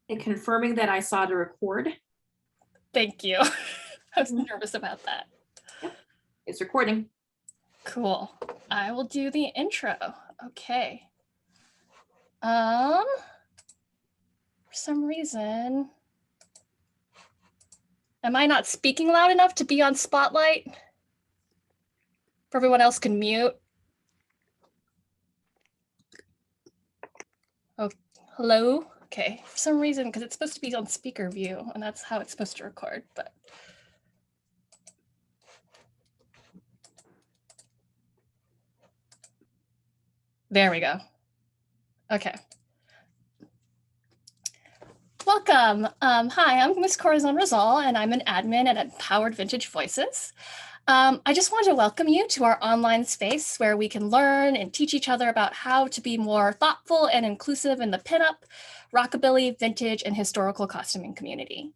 And confirming that I saw the record. Thank you. I was nervous about that. Yep, it's recording. Cool. I will do the intro. Okay. For some reason, am I not speaking loud enough to be on Spotlight? For everyone else can mute. Oh, hello? Okay, for some reason, because it's supposed to be on speaker view, and that's how it's supposed to record, but. There we go. Okay. Welcome. Hi, I'm Ms. Corazon Rizal, and I'm an admin at Empowered Vintage Voices. I just wanted to welcome you to our online space where we can learn and teach each other about how to be more thoughtful and inclusive in the pinup, rockabilly, vintage, and historical costuming community.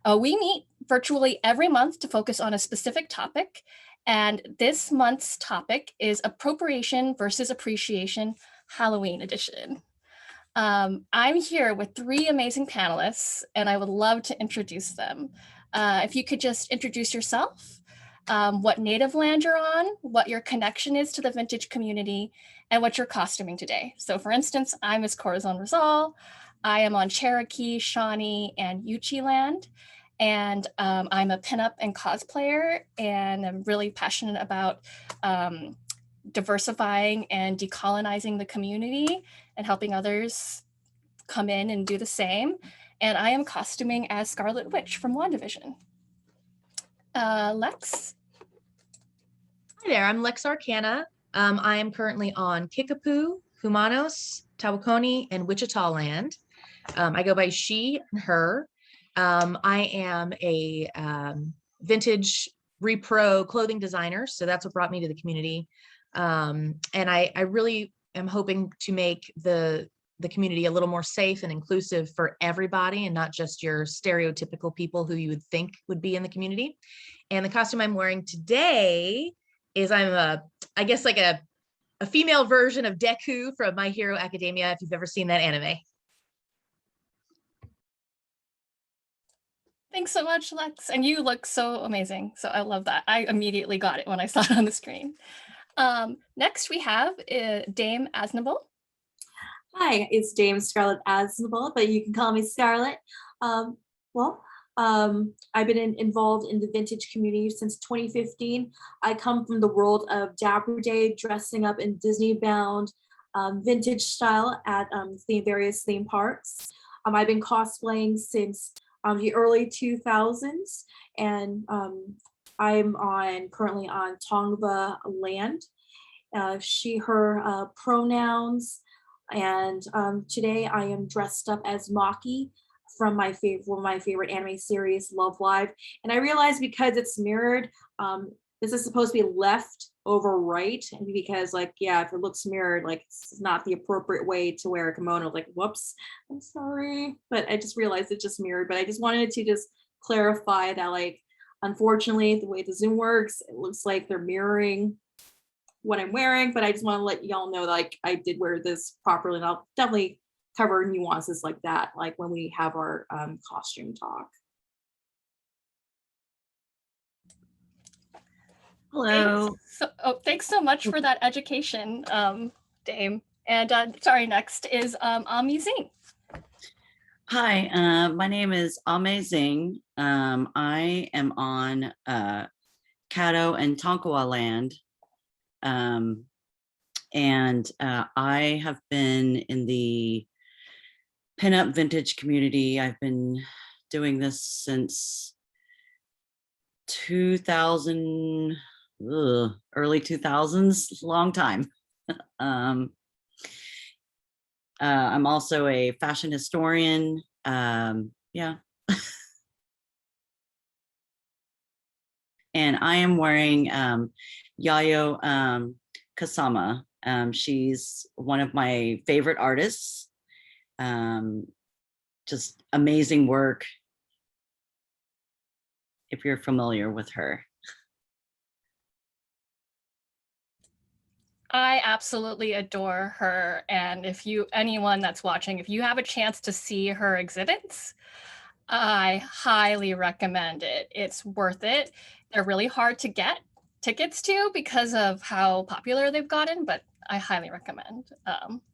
We meet virtually every month to focus on a specific topic, and this month's topic is Appropriation versus Appreciation Halloween Edition. I'm here with three amazing panelists, and I would love to introduce them. If you could just introduce yourself, what native land you're on, what your connection is to the vintage community, and what you're costuming today. So for instance, I'm Ms. Corazon Rizal. I am on Cherokee, Shawnee, and Yuchi land. And I'm a pinup and cosplayer, and I'm really passionate about diversifying and decolonizing the community and helping others come in and do the same. And I am costuming as Scarlet Witch from WandaVision. Lex? Hi there, I'm Lex Arcana. I am currently on Kickapoo, Humanos, Tawakoni, and Wichita land. I go by she and her. I am a vintage repro clothing designer, so that's what brought me to the community. And I really am hoping to make the community a little more safe and inclusive for everybody and not just your stereotypical people who you would think would be in the community. And the costume I'm wearing today is I guess like a female version of Deku from My Hero Academia, if you've ever seen that anime. Thanks so much, Lex. And you look so amazing. So I love that. I immediately got it when I saw it on the screen. Next, we have Dame Asnable. Hi, it's Dame Scarlet Asnable, but you can call me Scarlet. I've been involved in the vintage community since 2015. I come from the world of Dapper Day, dressing up in Disney-bound vintage style at various theme parks. I've been cosplaying since the early 2000s, and I'm currently on Tongva land. She, her pronouns, and today I am dressed up as Maki from one of my favorite anime series, Love Live. And I realized because it's mirrored, this is supposed to be left over right, and because if it looks mirrored, it's not the appropriate way to wear a kimono. Whoops, I'm sorry, but I just realized it just mirrored. But I just wanted to just clarify that unfortunately the way the Zoom works, it looks like they're mirroring what I'm wearing, but I just want to let y'all know that I did wear this properly, and I'll definitely cover nuances like that when we have our costume talk. Hello. Thanks so much for that education, Dame. And sorry, next is Ami Zing. Hi, my name is Amazing. I am on Caddo and Tonkawa land. I have been in the pinup vintage community. I've been doing this since 2000, early 2000s, long time. I'm also a fashion historian. Yeah. And I am wearing Yayo Kasama. She's one of my favorite artists. Just amazing work, if you're familiar with her. I absolutely adore her. And if anyone that's watching, if you have a chance to see her exhibits, I highly recommend it. It's worth it. They're really hard to get tickets to because of how popular they've gotten, but I highly recommend.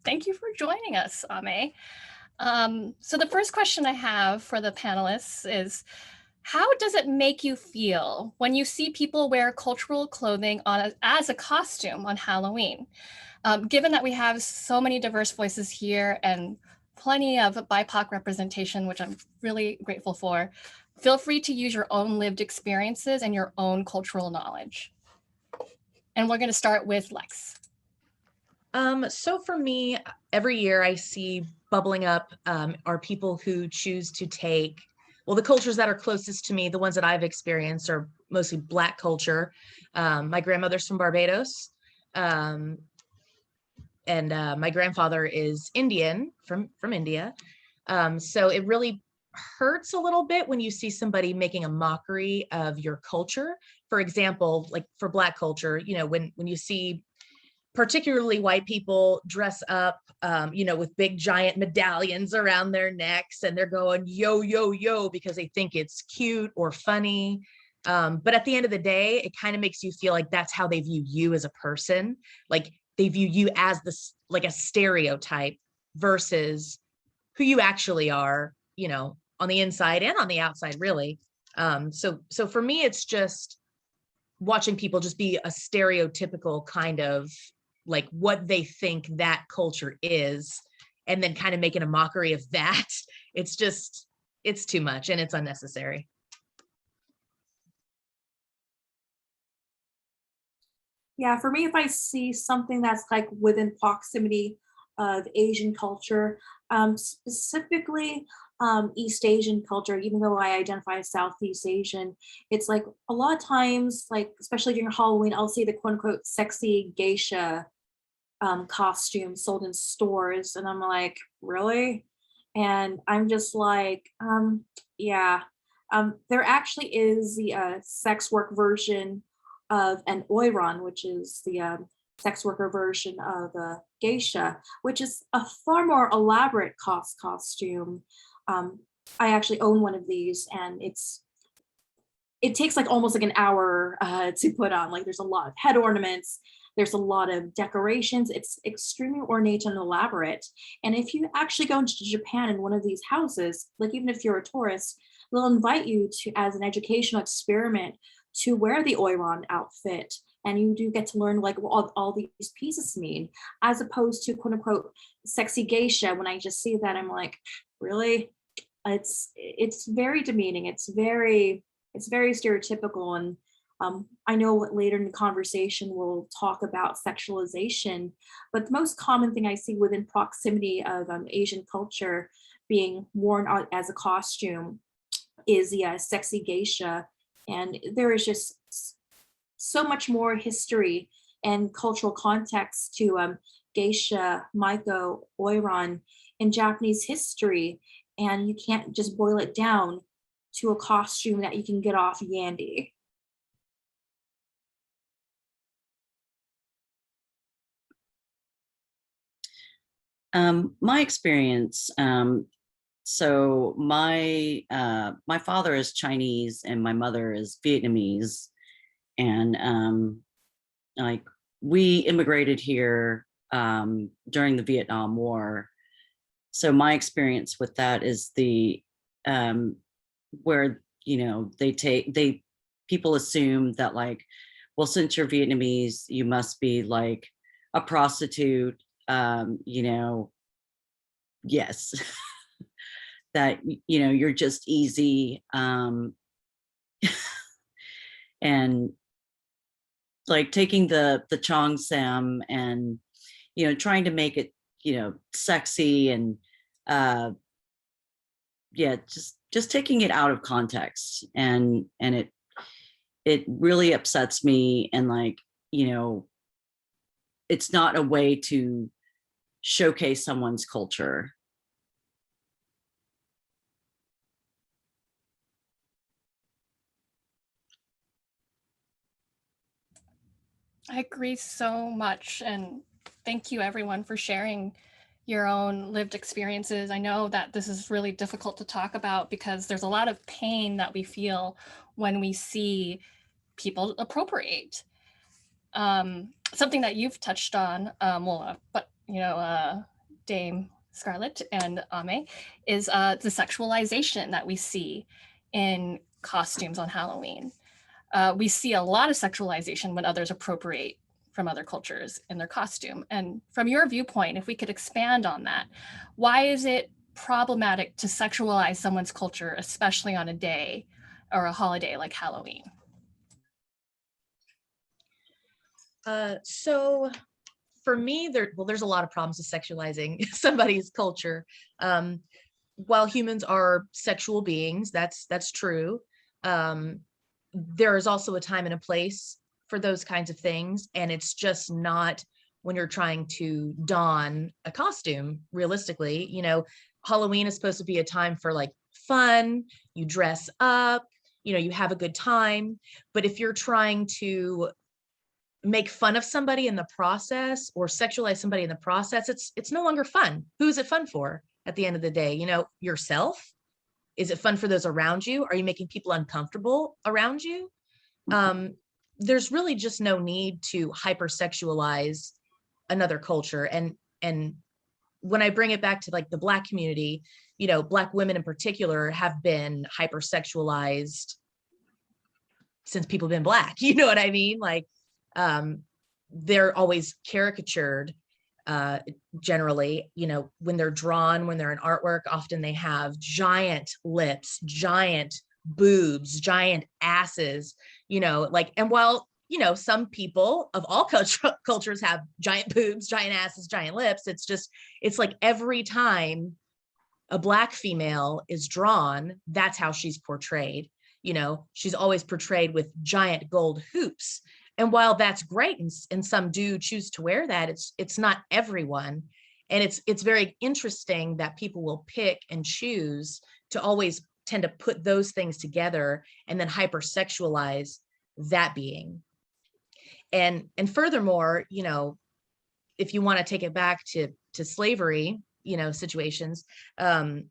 Thank you for joining us, Ame. So the first question I have for the panelists is, how does it make you feel when you see people wear cultural clothing as a costume on Halloween? Given that we have so many diverse voices here and plenty of BIPOC representation, which I'm really grateful for, feel free to use your own lived experiences and your own cultural knowledge. And we're going to start with Lex. So for me, every year I see bubbling up are people who choose to take, well, the cultures that are closest to me, the ones that I've experienced are mostly Black culture. My grandmother's from Barbados. And my grandfather is Indian, from India. So it really hurts a little bit when you see somebody making a mockery of your culture. For example, like for Black culture, you know, when you see particularly white people dress up, you know, with big giant medallions around their necks, and they're going yo, yo, yo, because they think it's cute or funny. But at the end of the day, it kind of makes you feel like that's how they view you as a person. Like they view you as this, like a stereotype versus who you actually are, you know, on the inside and on the outside, really. So for me, it's just watching people just be a stereotypical kind of like what they think that culture is, and then kind of making a mockery of that. It's just, it's too much and it's unnecessary. Yeah, for me, if I see something that's like within proximity of Asian culture, specifically East Asian culture, even though I identify as Southeast Asian, it's like a lot of times, like especially during Halloween, I'll see the quote unquote sexy geisha costumes sold in stores, and I'm like, really? And I'm just like, yeah. There actually is the sex work version of an oiron, which is the sex worker version of a geisha, which is a far more elaborate costume. I actually own one of these, and it takes like almost like an hour to put on. Like there's a lot of head ornaments, there's a lot of decorations. It's extremely ornate and elaborate. And if you actually go into Japan in one of these houses, like even if you're a tourist, they'll invite you to, as an educational experiment, to wear the oiron outfit. And you do get to learn like what all these pieces mean, as opposed to quote unquote sexy geisha. When I just see that, I'm like, really? It's very demeaning. It's very stereotypical. And I know later in the conversation we'll talk about sexualization, but the most common thing I see within proximity of Asian culture being worn out as a costume is the sexy geisha. And there is just so much more history and cultural context to geisha, maiko, oiron in Japanese history. And you can't just boil it down to a costume that you can get off Yandy. My experience, so my father is Chinese and my mother is Vietnamese, and like we immigrated here during the Vietnam War. So my experience with that is the where, you know, people assume that like, well, since you're Vietnamese, you must be like a prostitute, you know, yes, that, you know, you're just easy. And like taking the Chong Sam and, you know, trying to make it, you know, sexy and yeah, just taking it out of context, and it really upsets me. And like, you know, it's not a way to showcase someone's culture. I agree so much. And thank you everyone for sharing your own lived experiences. I know that this is really difficult to talk about because there's a lot of pain that we feel when we see people appropriate. Something that you've touched on, but Dame Scarlett and Ame, is the sexualization that we see in costumes on Halloween. We see a lot of sexualization when others appropriate from other cultures in their costume. And from your viewpoint, if we could expand on that, why is it problematic to sexualize someone's culture, especially on a day or a holiday like Halloween? So for me, there's a lot of problems with sexualizing somebody's culture. While humans are sexual beings, that's true. There is also a time and a place for those kinds of things, and it's just not when you're trying to don a costume. Realistically, Halloween is supposed to be a time for like fun. You dress up, you have a good time. But if you're trying to make fun of somebody in the process or sexualize somebody in the process, it's no longer fun. Who is it fun for at the end of the day? Yourself? Is it fun for those around you? Are you making people uncomfortable around you? There's really just no need to hypersexualize another culture. And when I bring it back to like the Black community, Black women in particular have been hypersexualized since people have been Black. You know what I mean? Like, they're always caricatured, generally, when they're drawn, when they're in artwork, often they have giant lips, giant boobs, giant asses, and while, some people of all cultures have giant boobs, giant asses, giant lips, it's like every time a Black female is drawn, that's how she's portrayed. She's always portrayed with giant gold hoops. And while that's great, and some do choose to wear that, it's not everyone. And it's very interesting that people will pick and choose to always tend to put those things together and then hypersexualize that being. And furthermore, if you want to take it back to slavery, situations, Black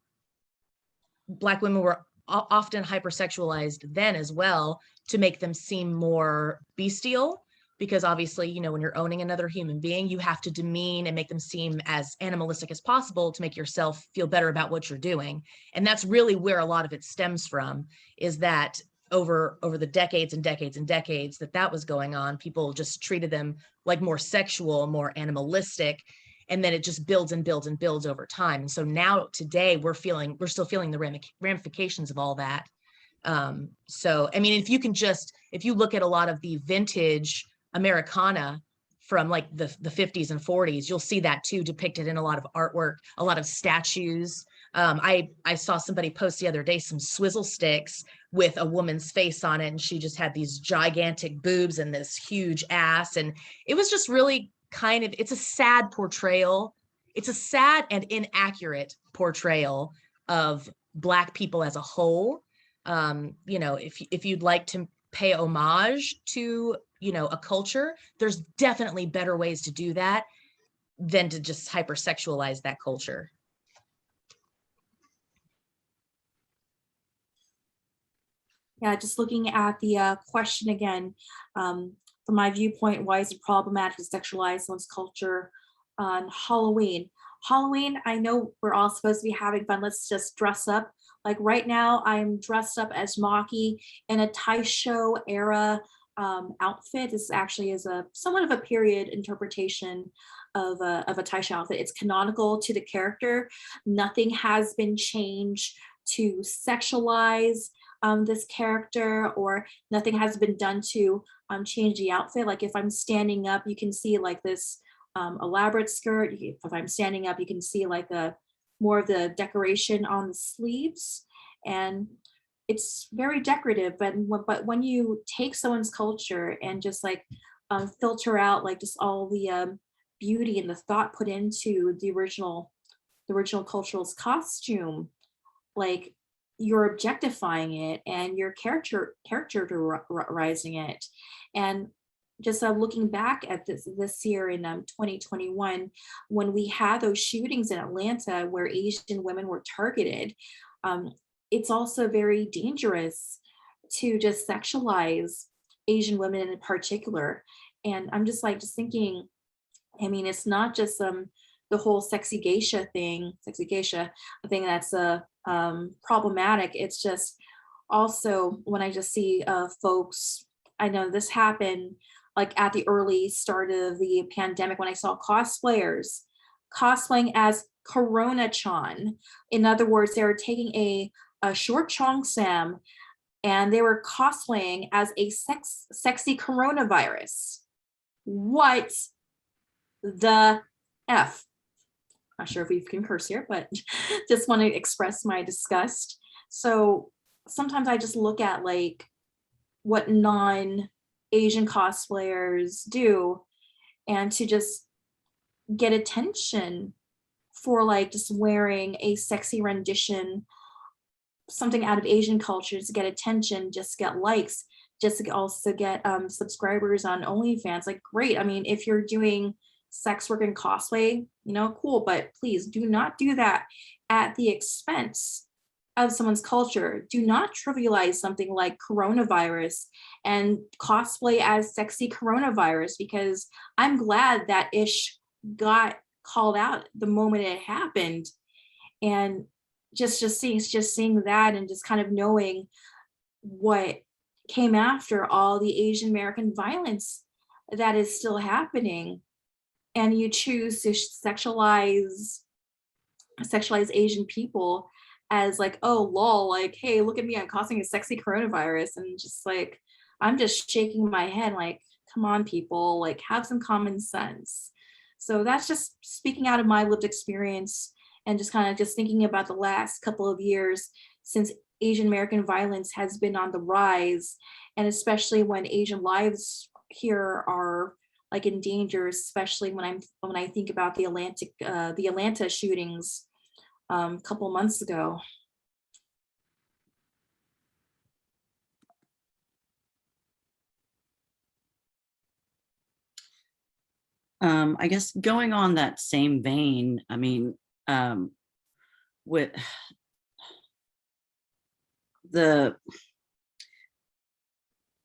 women were often hypersexualized then as well, to make them seem more bestial, because obviously, when you're owning another human being, you have to demean and make them seem as animalistic as possible to make yourself feel better about what you're doing. And that's really where a lot of it stems from, is that over the decades and decades and decades that was going on, people just treated them like more sexual, more animalistic, and then it just builds and builds and builds over time. And so now today we're still feeling the ramifications of all that. So, I mean, if you look at a lot of the vintage Americana from like the 50s and 40s, you'll see that too depicted in a lot of artwork, a lot of statues. I saw somebody post the other day some swizzle sticks with a woman's face on it, and she just had these gigantic boobs and this huge ass. And it was just really it's a sad portrayal. It's a sad and inaccurate portrayal of Black people as a whole. If you'd like to pay homage to, a culture, there's definitely better ways to do that than to just hypersexualize that culture. Yeah, just looking at the question again, from my viewpoint, why is it problematic to sexualize someone's culture on Halloween? Halloween, I know we're all supposed to be having fun. Let's just dress up. Like right now, I'm dressed up as Maki in a Taisho era outfit. This actually is somewhat of a period interpretation of a Taisho outfit. It's canonical to the character. Nothing has been changed to sexualize this character, or nothing has been done to change the outfit. Like if I'm standing up, you can see like this elaborate skirt. If I'm standing up, you can see like more of the decoration on the sleeves, and it's very decorative. But when you take someone's culture and just like filter out like just all the beauty and the thought put into the original cultural costume, like you're objectifying it and you're characterizing it. And just looking back at this year in 2021, when we had those shootings in Atlanta where Asian women were targeted, it's also very dangerous to just sexualize Asian women in particular. And I'm just thinking, I mean, it's not just the whole sexy geisha thing that's problematic. It's just also when I just see folks, I know this happened like at the early start of the pandemic when I saw cosplayers cosplaying as Corona-chan. In other words, they were taking a short cheongsam and they were cosplaying as a sexy coronavirus. What the F? Not sure if we can curse here, but just want to express my disgust. So sometimes I just look at like what non-Asian cosplayers do and to just get attention for like just wearing a sexy rendition, something out of Asian cultures to get attention, just get likes, just to also get subscribers on OnlyFans. Like, great. I mean, if you're doing sex work and cosplay, cool, but please do not do that at the expense of someone's culture. Do not trivialize something like coronavirus and cosplay as sexy coronavirus, because I'm glad that ish got called out the moment it happened. And just seeing that and just kind of knowing what came after all the Asian American violence that is still happening, and you choose to sexualize Asian people as like, oh lol, like, hey, look at me, I'm causing a sexy coronavirus, and just like, I'm just shaking my head like, come on people, like have some common sense. So that's just speaking out of my lived experience and just kind of just thinking about the last couple of years since Asian American violence has been on the rise, and especially when Asian lives here are like in danger, especially when I think about the Atlanta shootings a couple months ago. I guess going on that same vein, I mean, with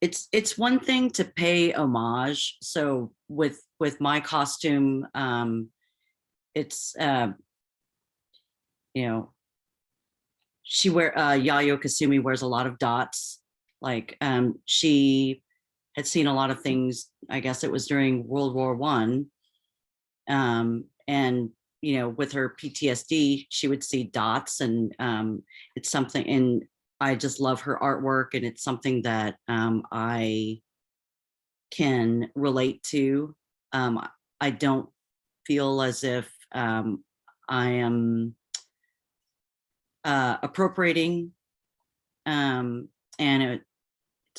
it's one thing to pay homage. So with my costume, it's Yayo Kasumi wears a lot of dots. Like she had seen a lot of things, I guess it was during World War I. And with her PTSD, she would see dots, and it's something, and I just love her artwork, and it's something that I can relate to. I don't feel as if I am appropriating, and it's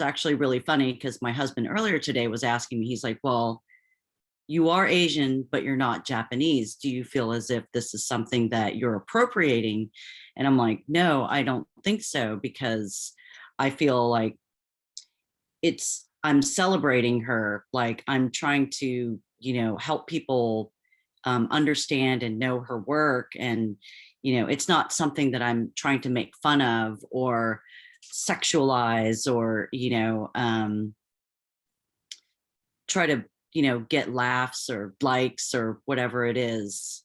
actually really funny because my husband earlier today was asking me, he's like, well, you are Asian, but you're not Japanese. Do you feel as if this is something that you're appropriating? And I'm like, no, I don't think so, because I feel like I'm celebrating her. Like I'm trying to, help people understand and know her work. And, it's not something that I'm trying to make fun of or sexualize or, try to, get laughs or likes or whatever it is.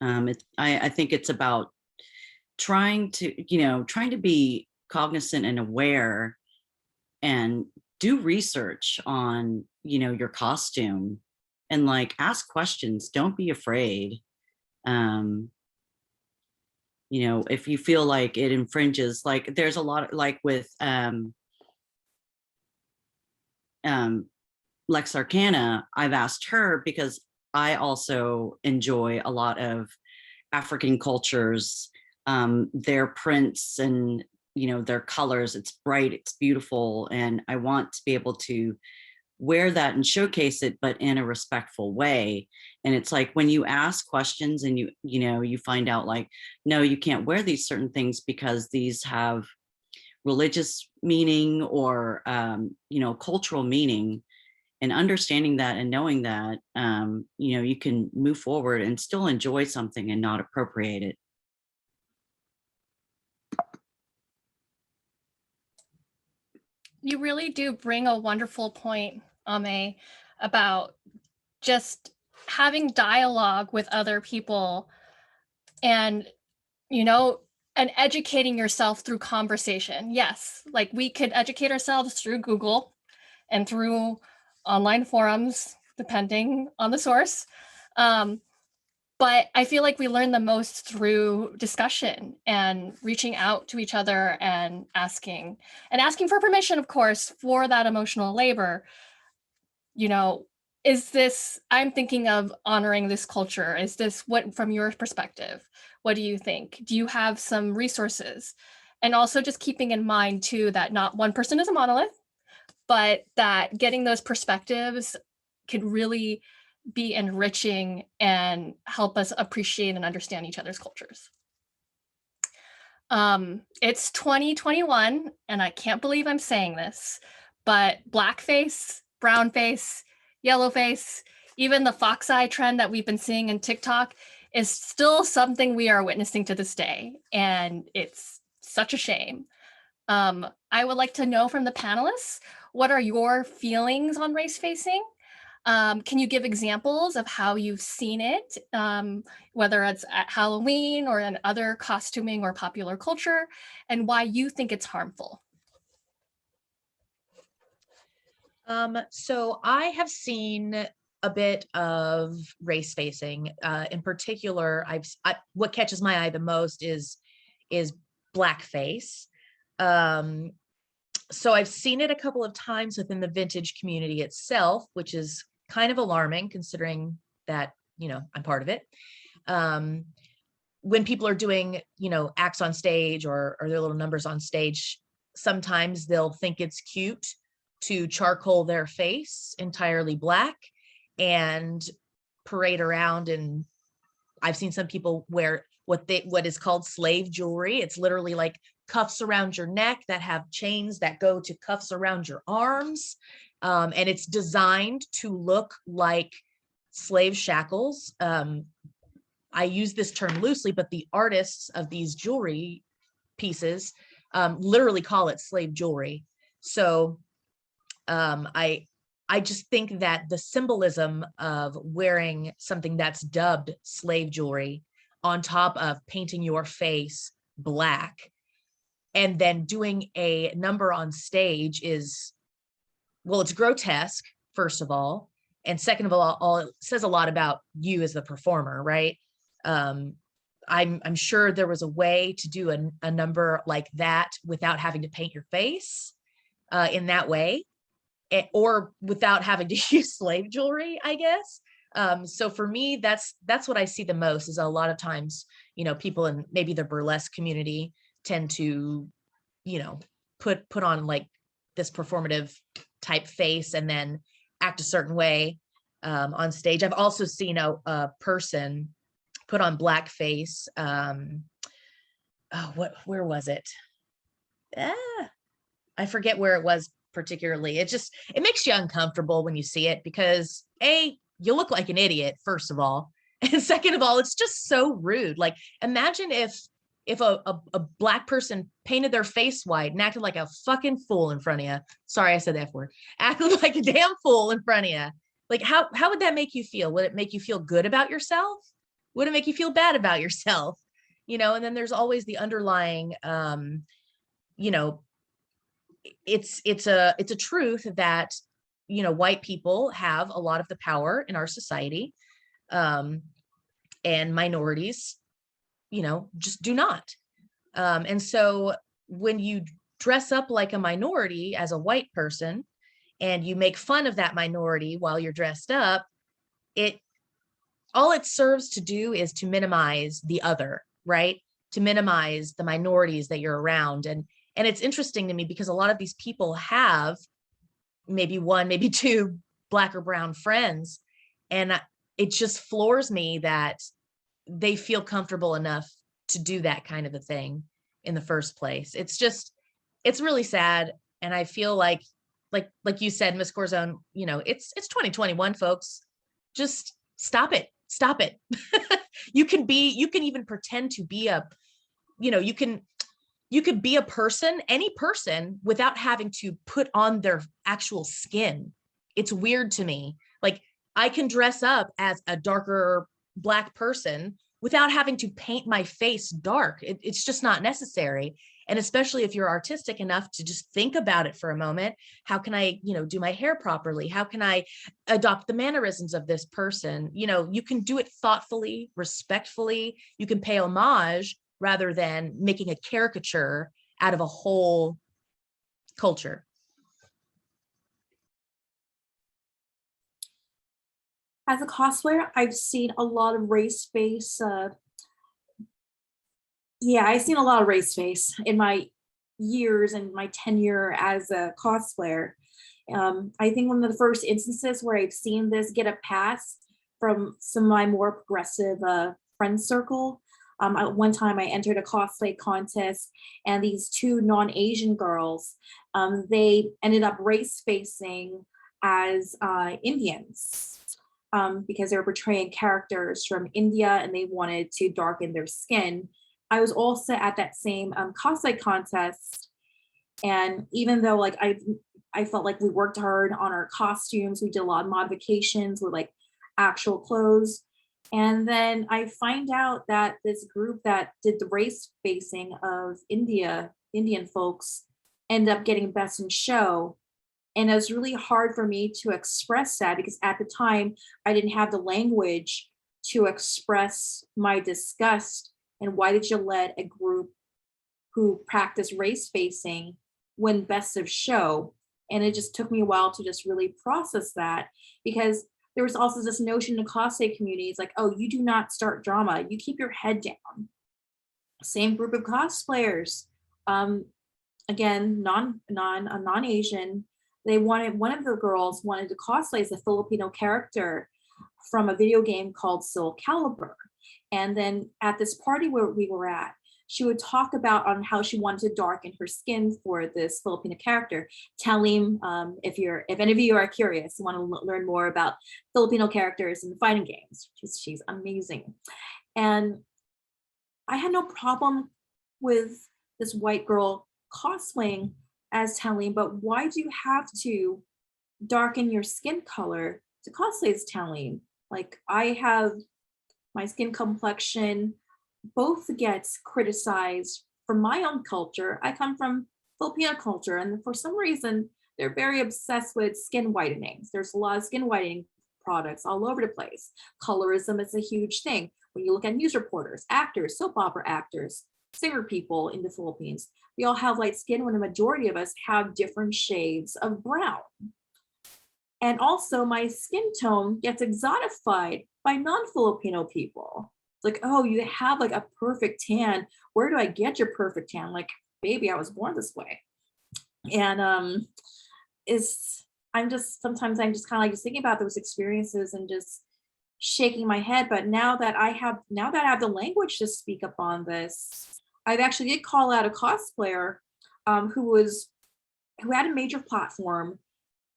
I think it's about trying to be cognizant and aware and do research on, your costume, and like ask questions. Don't be afraid. If you feel like it infringes, like there's a lot, like with Lex Arcana, I've asked her because I also enjoy a lot of African cultures, their prints and their colors. It's bright, it's beautiful, and I want to be able to wear that and showcase it, but in a respectful way. And it's like when you ask questions and you find out like, no, you can't wear these certain things because these have religious meaning or, cultural meaning, and understanding that and knowing that, you can move forward and still enjoy something and not appropriate it. You really do bring a wonderful point, Ame, about just having dialogue with other people and, and educating yourself through conversation. Yes, like we could educate ourselves through Google and through online forums, depending on the source. But I feel like we learn the most through discussion and reaching out to each other and asking for permission, of course, for that emotional labor. I'm thinking of honoring this culture. Is this what, from your perspective, what do you think? Do you have some resources? And also just keeping in mind too, that not one person is a monolith, but that getting those perspectives could really be enriching and help us appreciate and understand each other's cultures. It's 2021, and I can't believe I'm saying this, but blackface, brownface, yellowface, even the fox eye trend that we've been seeing in TikTok is still something we are witnessing to this day, and it's such a shame. I would like to know from the panelists, what are your feelings on race facing? Can you give examples of how you've seen it, whether it's at Halloween or in other costuming or popular culture, and why you think it's harmful? So I have seen a bit of race facing. In particular, what catches my eye the most is blackface. So I've seen it a couple of times within the vintage community itself, which is kind of alarming considering that, I'm part of it. When people are doing, acts on stage or their little numbers on stage, sometimes they'll think it's cute to charcoal their face entirely black and parade around. And I've seen some people wear what is called slave jewelry. It's literally like cuffs around your neck that have chains that go to cuffs around your arms. And it's designed to look like slave shackles. I use this term loosely, but the artists of these jewelry pieces literally call it slave jewelry. So I just think that the symbolism of wearing something that's dubbed slave jewelry on top of painting your face black and then doing a number on stage is, well, it's grotesque, first of all. And second of all, it says a lot about you as the performer, right? I'm sure there was a way to do a number like that without having to paint your face in that way, or without having to use slave jewelry, I guess. So for me, that's what I see the most is a lot of times, people in maybe the burlesque community tend to, put on like this performative type face and then act a certain way on stage. I've also seen a person put on blackface. Where was it? I forget where it was particularly. It makes you uncomfortable when you see it because you look like an idiot, first of all. And second of all, it's just so rude. Like, imagine if a black person painted their face white and acted like a fucking fool in front of you. Sorry, I said the F word. Acted like a damn fool in front of you. Like, how would that make you feel? Would it make you feel good about yourself? Would it make you feel bad about yourself? And then there's always the underlying, it's a truth that, white people have a lot of the power in our society, and minorities, just do not. And so when you dress up like a minority as a white person and you make fun of that minority while you're dressed up, all it serves to do is to minimize the other, right? To minimize the minorities that you're around. And it's interesting to me because a lot of these people have maybe one, maybe two black or brown friends. And it just floors me that they feel comfortable enough to do that kind of a thing in the first place. it's really sad. And I feel like you said, Miss Corazon, you know, it's 2021, folks. Just stop it. Stop it. You can even pretend to be a, you know, you could be a person, any person, without having to put on their actual skin. It's weird to me. Like, I can dress up as a darker Black person without having to paint my face dark. It's just not necessary. And especially if you're artistic enough to just think about it for a moment, how can I, you know, do my hair properly? How can I adopt the mannerisms of this person? You know, you can do it thoughtfully, respectfully. You can pay homage rather than making a caricature out of a whole culture. As a cosplayer, I've seen a lot of race-based, I've seen a lot of race-based in my years and my tenure as a cosplayer. I think one of the first instances where I've seen this get a pass from some of my more progressive friend circle. At one time I entered a cosplay contest, and these two non-Asian girls, they ended up race-facing as Indians. Because they were portraying characters from India and they wanted to darken their skin. I was also at that same cosplay contest, and even though like I felt like we worked hard on our costumes, we did a lot of modifications with like actual clothes, and then I find out that this group that did the race facing of Indian folks, ended up getting best in show. And it was really hard for me to express that because at the time I didn't have the language to express my disgust. And why did you let a group who practice race facing win best of show? And it just took me a while to just really process that, because there was also this notion in the cosplay community, it's like, oh, you do not start drama, you keep your head down. Same group of cosplayers, again, non-Asian. One of the girls wanted to cosplay as a Filipino character from a video game called Soul Calibur. And then at this party where we were at, she would talk about on how she wanted to darken her skin for this Filipino character. Telling, if any of you are curious, want to learn more about Filipino characters in fighting games, she's amazing. And I had no problem with this white girl cosplaying as Telling, but why do you have to darken your skin color to cosplay as Telling? Like, I have my skin complexion both gets criticized from my own culture. I come from Filipino culture, and for some reason, they're very obsessed with skin whitenings. There's a lot of skin whitening products all over the place. Colorism is a huge thing. When you look at news reporters, actors, soap opera actors, singer people in the Philippines, we all have light skin when the majority of us have different shades of brown. And also my skin tone gets exotified by non-Filipino people. It's like, oh, you have like a perfect tan. Where do I get your perfect tan? Like, baby, I was born this way. And I'm just sometimes I'm just kind of like just thinking about those experiences and just shaking my head. But now that I have the language to speak up on this, I've actually did call out a cosplayer who had a major platform,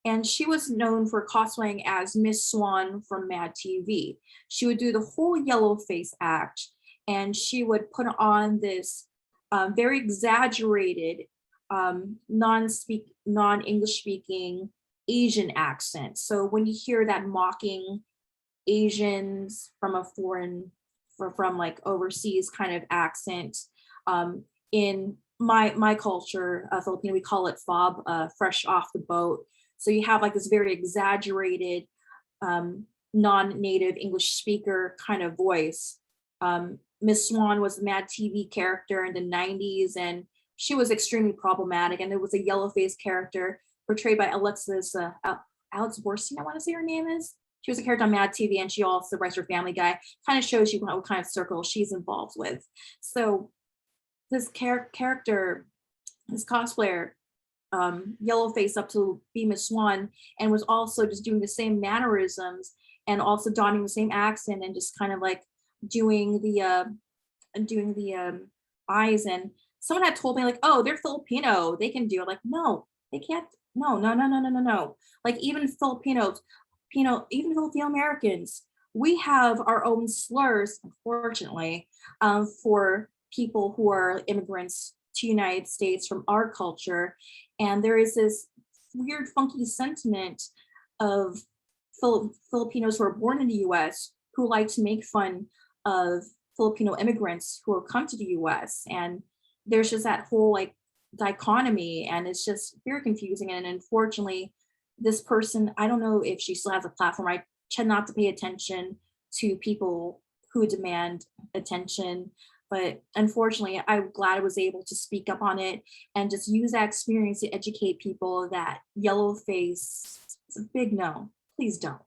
and she was known for cosplaying as Miss Swan from Mad TV. She would do the whole yellow face act, and she would put on this very exaggerated non-English speaking Asian accent. So when you hear that mocking Asians from a foreign, from like overseas kind of accent, in my culture, Filipino, we call it fob, fresh off the boat. So you have like this very exaggerated, non-native English speaker kind of voice. Miss Swan was a Mad TV character in the 90s, and she was extremely problematic. And there was a yellow face character portrayed by Alex Borstein, I want to say her name is. She was a character on Mad TV, and she also writes for Family Guy. Kind of shows you what kind of circle she's involved with. So this character, this cosplayer, yellow face up to be Miss Swan, and was also just doing the same mannerisms and also donning the same accent and just kind of like doing the eyes and someone had told me like, oh, they're Filipino, they can do it. Like, no, they can't. No, no, no, no, no, no, no. Like even Filipinos, even Filipino Americans, we have our own slurs, unfortunately, for people who are immigrants to United States from our culture. And there is this weird, funky sentiment of Filipinos who are born in the US who like to make fun of Filipino immigrants who have come to the US. And there's just that whole like dichotomy, and it's just very confusing. And unfortunately, this person, I don't know if she still has a platform. I tend not to pay attention to people who demand attention, but unfortunately, I'm glad I was able to speak up on it and just use that experience to educate people that yellow face is a big no. Please don't.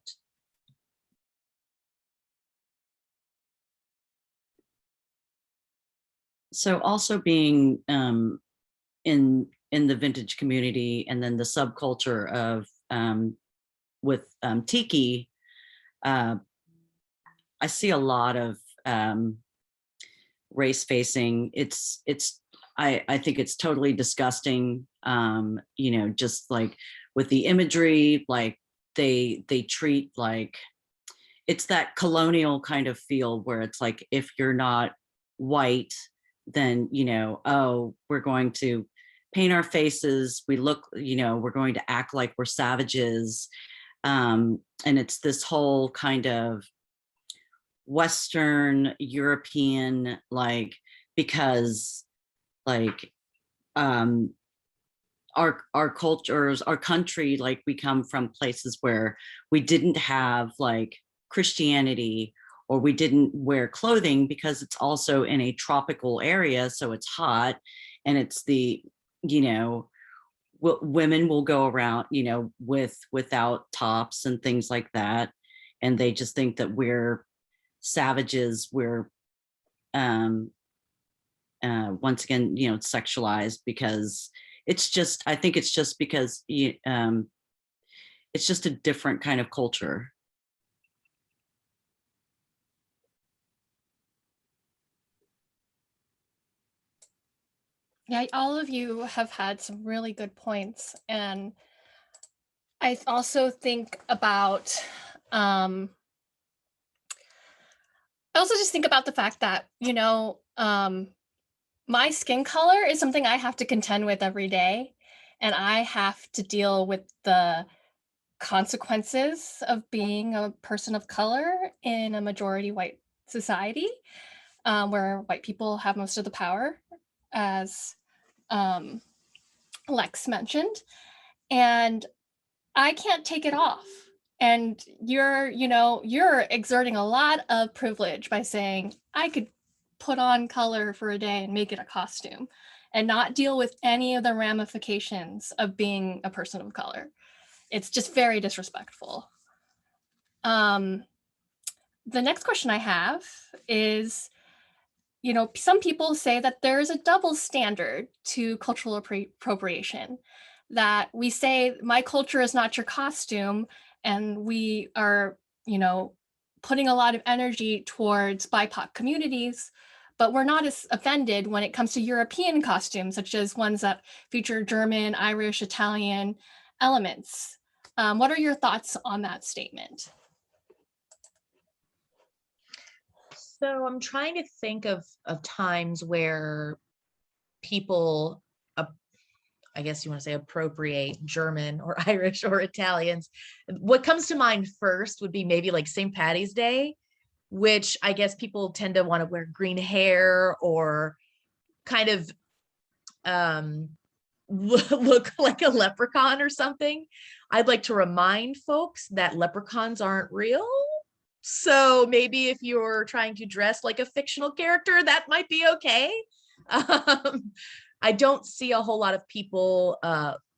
So also being in the vintage community, and then the subculture of with tiki, I see a lot of race facing. I think it's totally disgusting. You know, just like with the imagery, like they treat like it's that colonial kind of feel where it's like, if you're not white, then, you know, oh, we're going to paint our faces. We look, you know, we're going to act like we're savages. And it's this whole kind of Western European, like, because like our cultures, our country, like we come from places where we didn't have like Christianity, or we didn't wear clothing because it's also in a tropical area, so it's hot, and it's the, you know, women will go around, you know, without tops and things like that, and they just think that we're savages. We're once again, you know, sexualized, because it's just, I think it's just because it's just a different kind of culture. Yeah, all of you have had some really good points. And I also think about, I also just think about the fact that, you know, my skin color is something I have to contend with every day. And I have to deal with the consequences of being a person of color in a majority white society, where white people have most of the power, as Lex mentioned, and I can't take it off. And you're, you know, you're exerting a lot of privilege by saying, I could put on color for a day and make it a costume and not deal with any of the ramifications of being a person of color. It's just very disrespectful. The next question I have is, you know, some people say that there is a double standard to cultural appropriation, that we say my culture is not your costume, and we are, you know, putting a lot of energy towards BIPOC communities, but we're not as offended when it comes to European costumes, such as ones that feature German, Irish, Italian elements. What are your thoughts on that statement? So I'm trying to think of times where people, I guess you want to say, appropriate German or Irish or Italians. What comes to mind first would be maybe like St. Patty's Day, which I guess people tend to want to wear green hair or kind of look like a leprechaun or something. I'd like to remind folks that leprechauns aren't real. So maybe if you're trying to dress like a fictional character, that might be okay. I don't see a whole lot of people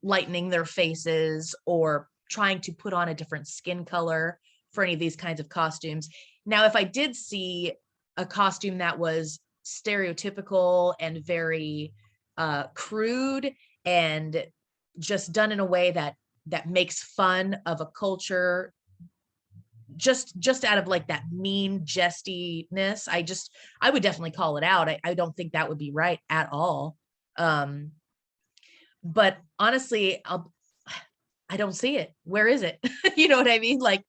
lightening their faces or trying to put on a different skin color for any of these kinds of costumes. Now, if I did see a costume that was stereotypical and very crude and just done in a way that makes fun of a culture, just out of like that mean jestiness, I would definitely call it out. I don't think that would be right at all. But honestly, I don't see it. Where is it? You know what I mean? Like,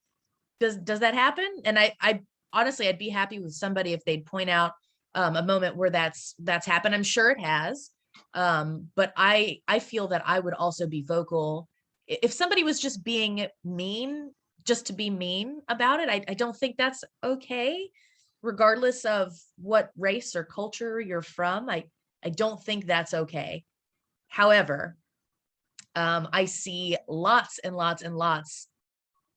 does that happen? And I honestly, I'd be happy with somebody if they'd point out a moment where that's happened. I'm sure it has. But I feel that I would also be vocal if somebody was just being mean, just to be mean about it. I don't think that's okay, regardless of what race or culture you're from. I don't think that's okay. However, I see lots and lots and lots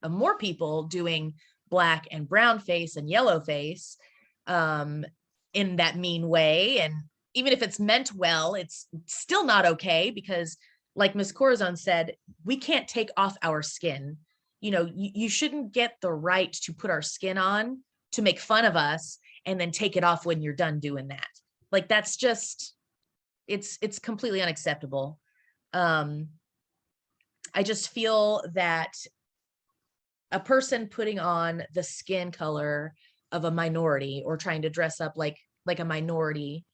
of more people doing black and brown face and yellow face in that mean way. And even if it's meant well, it's still not okay, because like Ms. Corazon said, we can't take off our skin. You know, you shouldn't get the right to put our skin on to make fun of us and then take it off when you're done doing that. Like, that's just, it's completely unacceptable. I just feel that a person putting on the skin color of a minority or trying to dress up like a minority,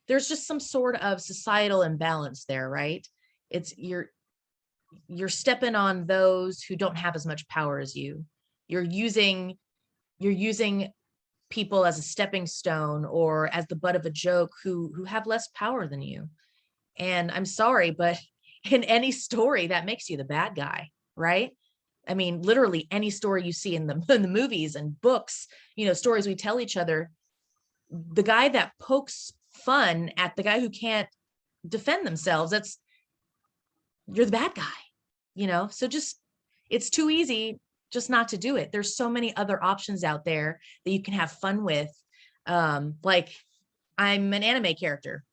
there's just some sort of societal imbalance there, right? It's you're stepping on those who don't have as much power as you. You're using people as a stepping stone or as the butt of a joke who have less power than you. And I'm sorry, but in any story, that makes you the bad guy, right? I mean, literally any story you see in the movies and books, you know, stories we tell each other, the guy that pokes fun at the guy who can't defend themselves, you're the bad guy, you know? So just, it's too easy just not to do it. There's so many other options out there that you can have fun with. Like, I'm an anime character,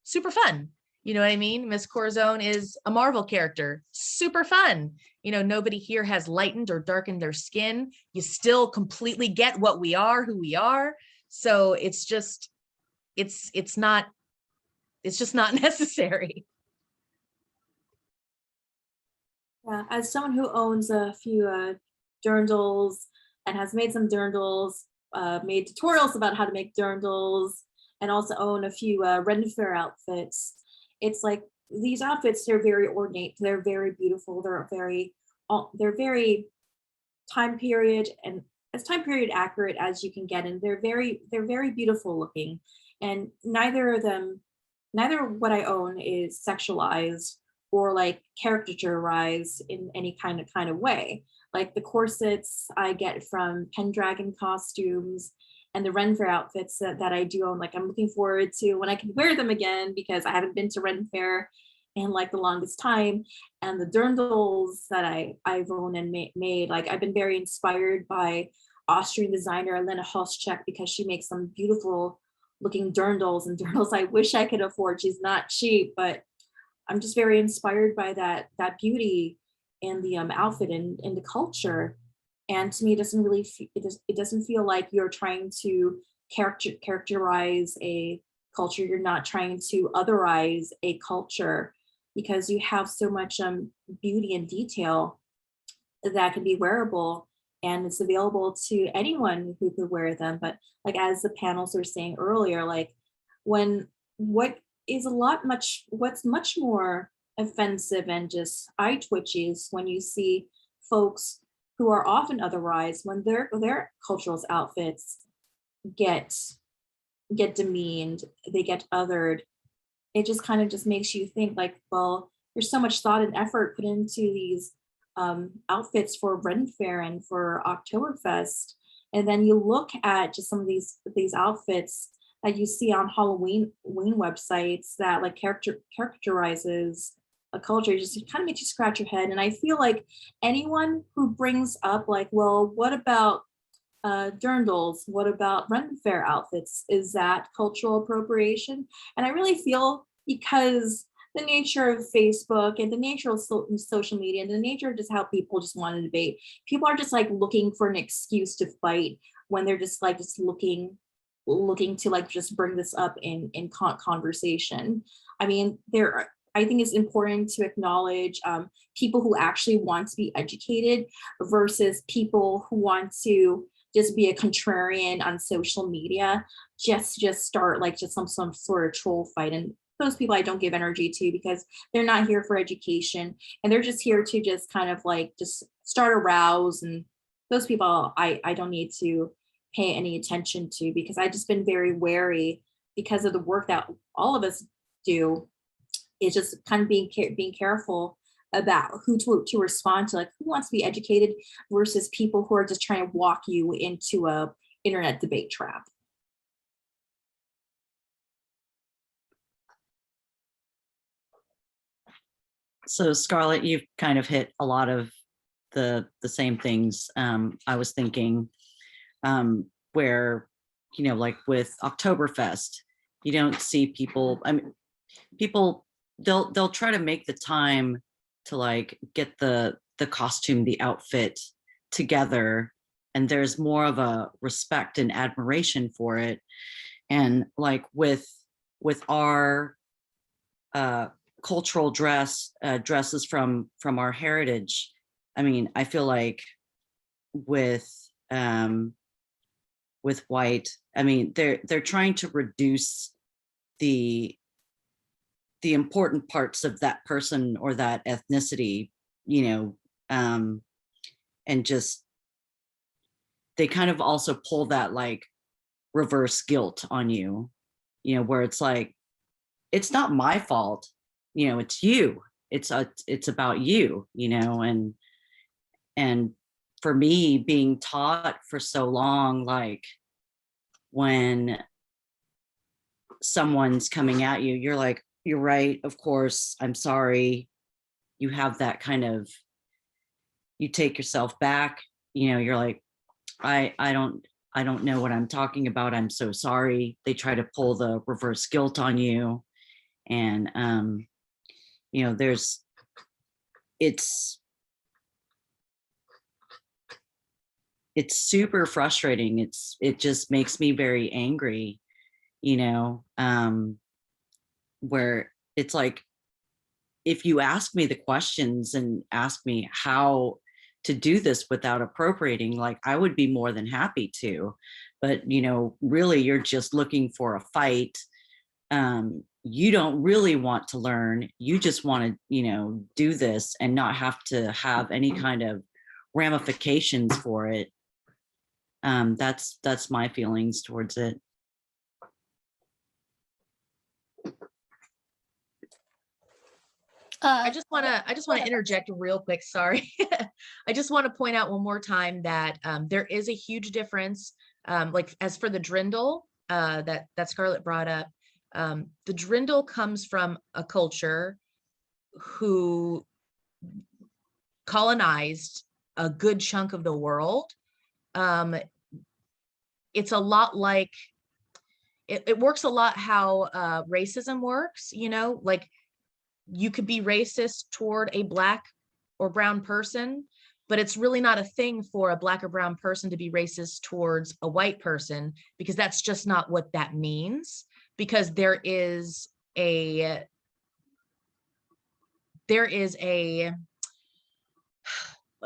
super fun. You know what I mean? Miss Corazon is a Marvel character, super fun. You know, nobody here has lightened or darkened their skin. You still completely get what we are, who we are. So it's just, it's just not necessary. Yeah, as someone who owns a few dirndls and has made some dirndls, made tutorials about how to make dirndls, and also own a few Ren Fair outfits, it's like these outfits, they're very ornate, they're very beautiful, they're very time period and as time period accurate as you can get, and they're very beautiful looking. And neither what I own is sexualized or like caricaturized in any kind of way. Like the corsets I get from Pendragon costumes and the Ren Fair outfits that I do own, like I'm looking forward to when I can wear them again, because I haven't been to Ren Fair in like the longest time. And the dirndls that I've owned and made, like I've been very inspired by Austrian designer Elena Hoschek, because she makes some beautiful looking dirndls and dirndls I wish I could afford. She's not cheap, but I'm just very inspired by that beauty and the outfit and the culture. And to me, it doesn't really it doesn't feel like you're trying to characterize a culture. You're not trying to otherize a culture, because you have so much beauty and detail that can be wearable, and it's available to anyone who could wear them. But like as the panels were saying earlier, like what's much more offensive and just eye twitchy is when you see folks who are often otherized, when their cultural outfits get demeaned, they get othered. It just kind of just makes you think like, well, there's so much thought and effort put into these outfits for Ren Fair and for Oktoberfest, and then you look at just some of these outfits that you see on Halloween websites that like characterizes a culture. Just kind of makes you scratch your head. And I feel like anyone who brings up like, well, what about dirndls? What about Ren Fair outfits? Is that cultural appropriation? And I really feel, because the nature of Facebook and the nature of social media and the nature of just how people just want to debate, people are just like looking for an excuse to fight when they're just looking to like just bring this up in conversation. I mean, I think it's important to acknowledge people who actually want to be educated versus people who want to just be a contrarian on social media, just start like just some sort of troll fight. And those people I don't give energy to, because they're not here for education, and they're just here to just kind of like just start a rouse. And those people I don't need to pay any attention to, because I've just been very wary because of the work that all of us do. It's just kind of being careful about who to respond to, like who wants to be educated versus people who are just trying to walk you into a internet debate trap. So Scarlett, you've kind of hit a lot of the same things I was thinking, where, you know, like with Oktoberfest, you don't see people, I mean, people, they'll try to make the time to like get the costume, the outfit together, and there's more of a respect and admiration for it. And like with our cultural dresses from our heritage, I mean, I feel like with white, I mean, they're trying to reduce the important parts of that person or that ethnicity, you know, and just, they kind of also pull that like reverse guilt on you, you know, where it's like, it's not my fault, you know, it's you, it's about you, you know. And for me, being taught for so long, like when someone's coming at you, you're like, you're right, of course, I'm sorry. You have that kind of, you take yourself back, you know, you're like, I don't know what I'm talking about, I'm so sorry. They try to pull the reverse guilt on you. And you know, it's super frustrating. It just makes me very angry, you know, where it's like, if you ask me the questions and ask me how to do this without appropriating, like I would be more than happy to, but you know, really you're just looking for a fight. You don't really want to learn. You just want to, you know, do this and not have to have any kind of ramifications for it. That's my feelings towards it. I just want to interject real quick. Sorry. I just want to point out one more time that there is a huge difference. Like as for the drindle that Scarlett brought up, the drindle comes from a culture who colonized a good chunk of the world. It's a lot like, it works a lot how racism works, you know, like you could be racist toward a Black or brown person, but it's really not a thing for a Black or brown person to be racist towards a white person, because that's just not what that means. Because there is a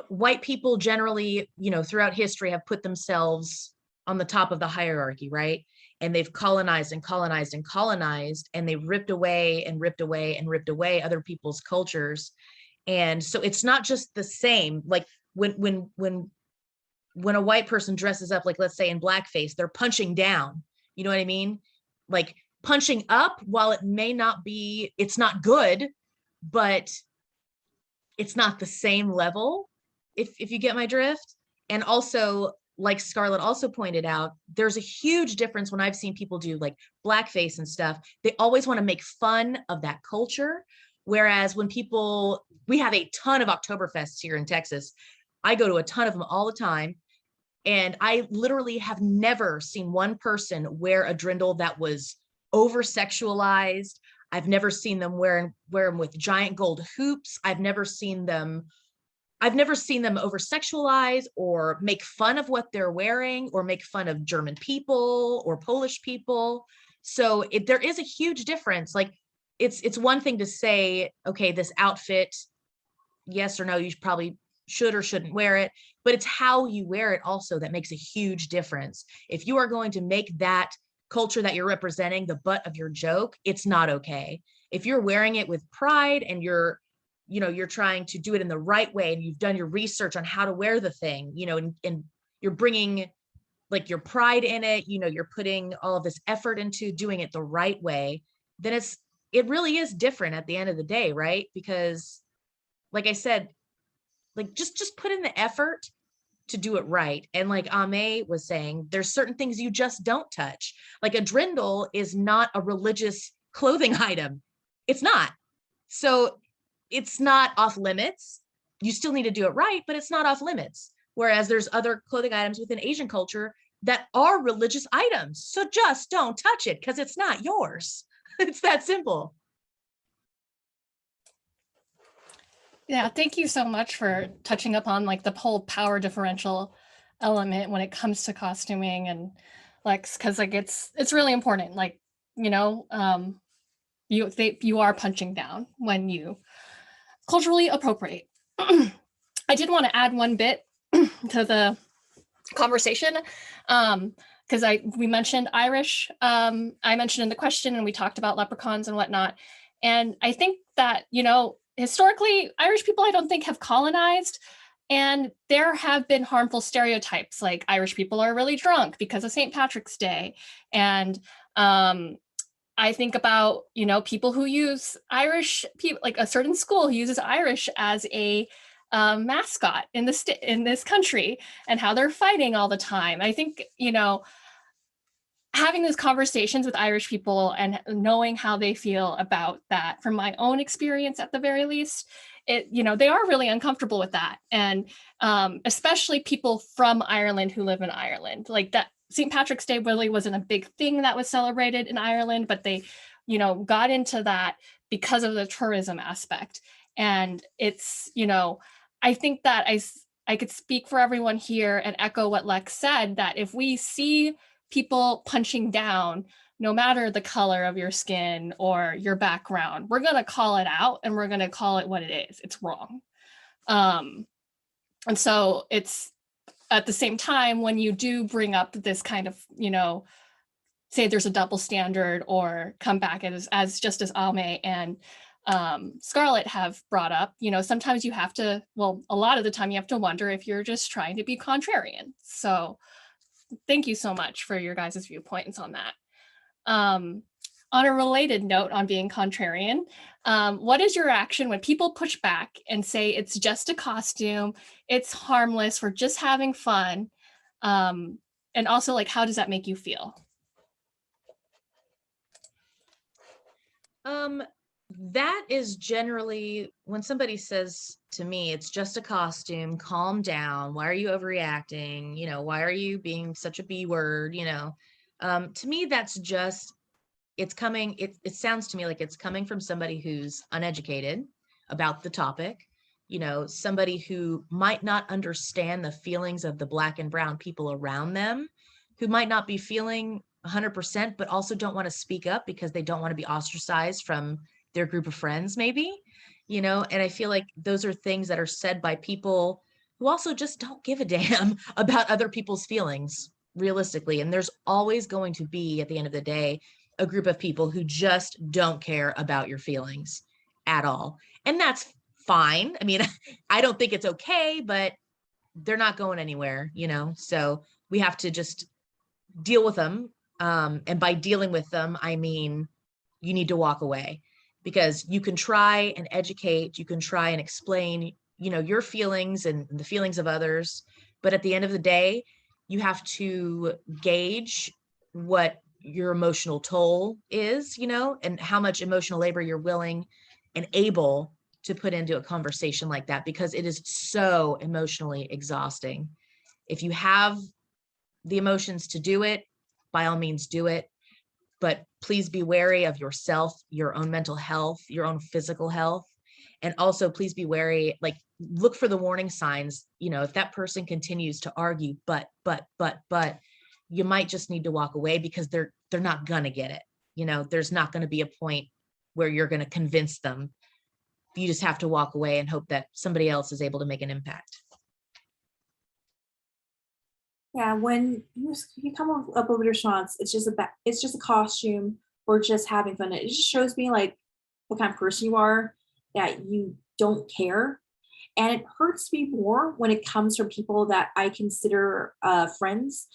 white people generally, you know, throughout history have put themselves on the top of the hierarchy, right? And they've colonized and colonized and colonized, and they ripped away and ripped away and ripped away other people's cultures. And so it's not just the same. Like when a white person dresses up, like let's say in blackface, they're punching down. You know what I mean? Like punching up, while it may not be, it's not good, but it's not the same level, if you get my drift. And also, like Scarlett also pointed out, there's a huge difference when I've seen people do like blackface and stuff. They always want to make fun of that culture. Whereas when people, we have a ton of Oktoberfests here in Texas. I go to a ton of them all the time. And I literally have never seen one person wear a drindle that was over sexualized. I've never seen them wear them with giant gold hoops. I've never seen them over sexualize or make fun of what they're wearing or make fun of German people or Polish people. So there is a huge difference. Like it's one thing to say, okay, this outfit, yes or no, you should probably should or shouldn't wear it, but it's how you wear it also that makes a huge difference. If you are going to make that culture that you're representing the butt of your joke, it's not okay. If you're wearing it with pride and you're trying to do it in the right way, and you've done your research on how to wear the thing, and you're bringing like your pride in it, you're putting all of this effort into doing it the right way, then it really is different at the end of the day, right? Because like I said, like just put in the effort to do it right. And like Ame was saying, there's certain things you just don't touch. Like a drindle is not a religious clothing item. It's not. So it's not off limits. You still need to do it right, but it's not off limits. Whereas there's other clothing items within Asian culture that are religious items. So just don't touch it because it's not yours. It's that simple. Yeah, thank you so much for touching upon like the whole power differential element when it comes to costuming, and like, because like it's really important. Like, you are punching down when you culturally appropriate. I did want to add one bit to the conversation, because we mentioned Irish. I mentioned in the question, and we talked about leprechauns and whatnot. And I think that, historically, Irish people, I don't think, have colonized. And there have been harmful stereotypes, like Irish people are really drunk because of St. Patrick's Day. And I think about, people who use Irish, people, like a certain school who uses Irish as a mascot in this country, and how they're fighting all the time. I think, having these conversations with Irish people and knowing how they feel about that, from my own experience at the very least, they are really uncomfortable with that. And especially people from Ireland who live in Ireland, like that St. Patrick's Day really wasn't a big thing that was celebrated in Ireland, but they, got into that because of the tourism aspect. And it's, I think that I could speak for everyone here and echo what Lex said, that if we see people punching down, no matter the color of your skin or your background, we're going to call it out, and we're going to call it what it is. It's wrong. And so it's at the same time, when you do bring up this kind of, say there's a double standard, or come back as just as Ame and Scarlett have brought up, sometimes you have to, a lot of the time you have to wonder if you're just trying to be contrarian. So thank you so much for your guys' viewpoints on that. On a related note on being contrarian, what is your reaction when people push back and say it's just a costume, it's harmless, we're just having fun? And also, like, how does that make you feel? That is generally when somebody says to me, it's just a costume, calm down. Why are you overreacting? Why are you being such a B word? To me, that's just, it sounds to me like it's coming from somebody who's uneducated about the topic, somebody who might not understand the feelings of the Black and brown people around them, who might not be feeling 100%, but also don't want to speak up because they don't want to be ostracized from their group of friends, maybe, and I feel like those are things that are said by people who also just don't give a damn about other people's feelings, realistically. And there's always going to be, at the end of the day, a group of people who just don't care about your feelings at all. And that's fine. I mean, I don't think it's okay, but they're not going anywhere, so we have to just deal with them. And by dealing with them, I mean, you need to walk away, because you can try and educate, you can try and explain, your feelings and the feelings of others. But at the end of the day, you have to gauge what your emotional toll is, and how much emotional labor you're willing and able to put into a conversation like that, because it is so emotionally exhausting. If you have the emotions to do it, by all means do it. But please be wary of yourself, your own mental health, your own physical health. And also please be wary, like, look for the warning signs. If that person continues to argue, but, you might just need to walk away, because they're not gonna get it. There's not gonna be a point where you're gonna convince them you just have to walk away and hope that somebody else is able to make an impact. Yeah, when you come up with a response, it's just a costume or just having fun. It just shows me like what kind of person you are, that you don't care. And it hurts me more when it comes from people that I consider friends.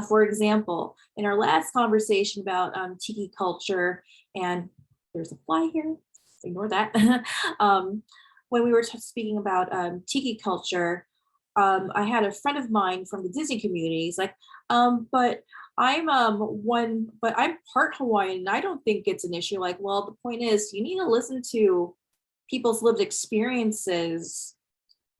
For example, in our last conversation about tiki culture, and there's a fly here, ignore that. When we were speaking about tiki culture, I had a friend of mine from the Disney community. He's like, but I'm part Hawaiian and I don't think it's an issue. Like, well, the point is you need to listen to people's lived experiences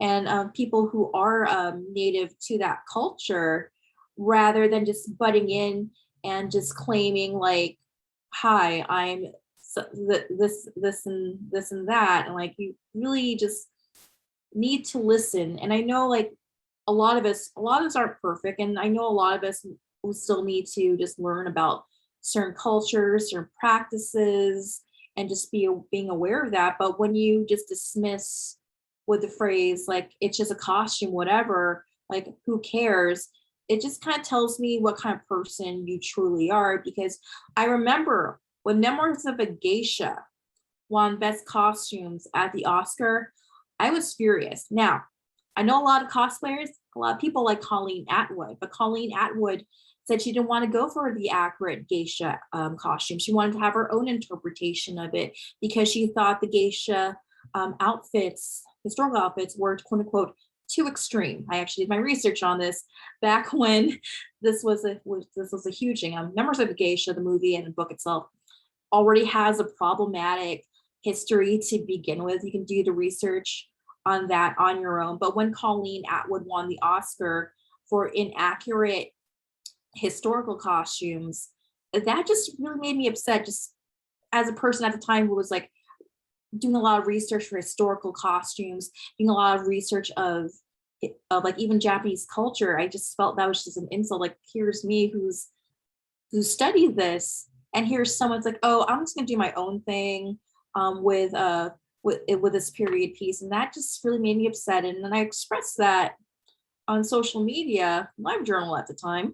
and people who are native to that culture, rather than just butting in and just claiming like, hi, I'm this and this and that. And like, you really just need to listen. And I know like a lot of us aren't perfect. And I know a lot of us will still need to just learn about certain cultures, certain practices, and just being aware of that. But when you just dismiss with the phrase like it's just a costume, whatever, like who cares? It just kind of tells me what kind of person you truly are. Because I remember when Memoirs of a Geisha won Best Costumes at the Oscar, I was furious. Now, I know a lot of cosplayers, a lot of people like Colleen Atwood, but Colleen Atwood said she didn't want to go for the accurate geisha costume. She wanted to have her own interpretation of it because she thought the geisha outfits, historical outfits, were quote unquote too extreme. I actually did my research on this back when this was a huge thing. Memoirs of a Geisha, the movie and the book itself, already has a problematic history to begin with. You can do the research on that on your own. But when Colleen Atwood won the Oscar for inaccurate historical costumes, that just really made me upset, just as a person at the time who was like doing a lot of research for historical costumes, doing a lot of research of like even Japanese culture. I just felt that was just an insult. Like, here's me who studied this, and here's someone's like, oh, I'm just gonna do my own thing with this period piece. And that just really made me upset. And then I expressed that on social media, live journal at the time.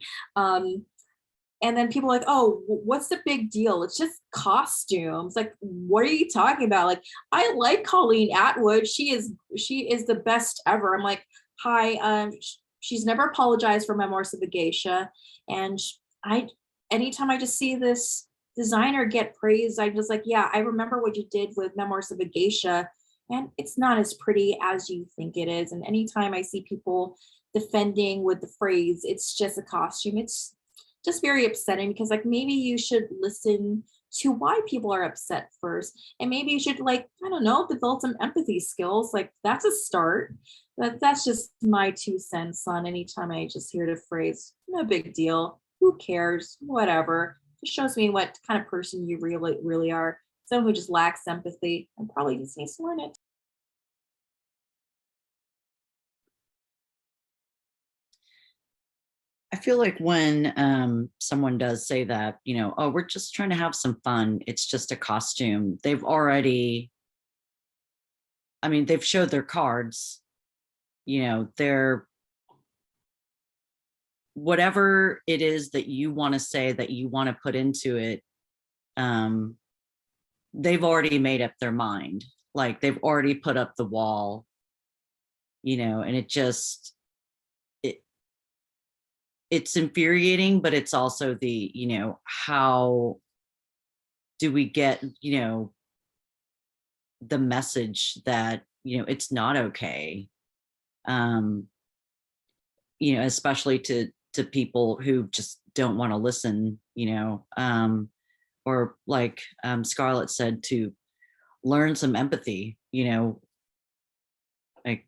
And then people are like, oh, what's the big deal? It's just costumes. Like, what are you talking about? Like, I like Colleen Atwood. She is the best ever. I'm like, hi, she's never apologized for Memoirs of a Geisha. And anytime I just see this designer get praised, I'm just like, yeah, I remember what you did with Memoirs of a Geisha, and it's not as pretty as you think it is. And anytime I see people defending with the phrase, it's just a costume, it's just very upsetting, because like maybe you should listen to why people are upset first, and maybe you should, like, I don't know, develop some empathy skills. Like, that's a start. That's just my 2 cents on anytime I just hear the phrase, no big deal, who cares, whatever. It shows me what kind of person you really are. Someone who just lacks empathy and probably just needs to learn it. I feel like when someone does say that, oh, we're just trying to have some fun, it's just a costume, they've showed their cards, they're whatever it is that you want to say, that you want to put into it, they've already made up their mind. Like, they've already put up the wall, and it's infuriating, but it's also how do we get, the message that, it's not okay, especially to people who just don't want to listen, or like Scarlett said, to learn some empathy, like,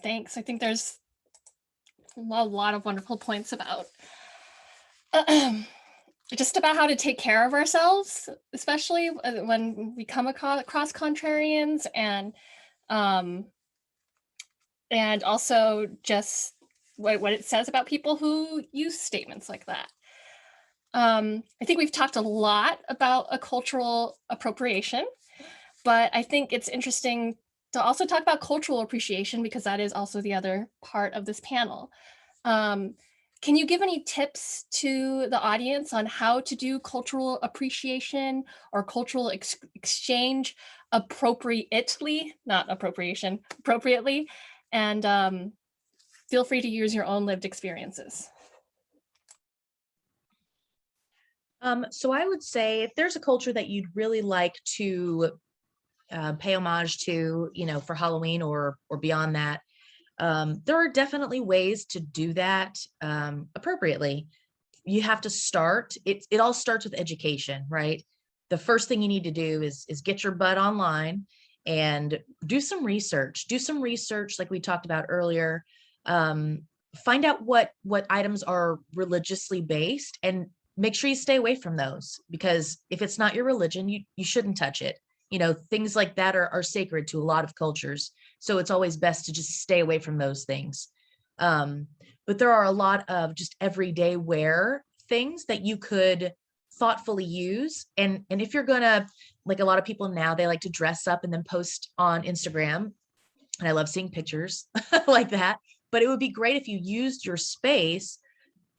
Thanks. I think there's a lot of wonderful points about just about how to take care of ourselves, especially when we come across contrarians, and also just what it says about people who use statements like that. I think we've talked a lot about a cultural appropriation, but I think it's interesting to also talk about cultural appreciation because that is also the other part of this panel. Can you give any tips to the audience on how to do cultural appreciation or cultural exchange appropriately, not appropriation, appropriately? And feel free to use your own lived experiences. So I would say if there's a culture that you'd really like to pay homage to, for Halloween or beyond that, there are definitely ways to do that appropriately. You have to start, it all starts with education, right? The first thing you need to do is get your butt online and do some research. Like we talked about earlier. Find out what items are religiously based and make sure you stay away from those, because if it's not your religion, you shouldn't touch it. Things like that are sacred to a lot of cultures. So it's always best to just stay away from those things. But there are a lot of just everyday wear things that you could thoughtfully use. And if you're gonna, like a lot of people now, they like to dress up and then post on Instagram. And I love seeing pictures like that. But it would be great if you used your space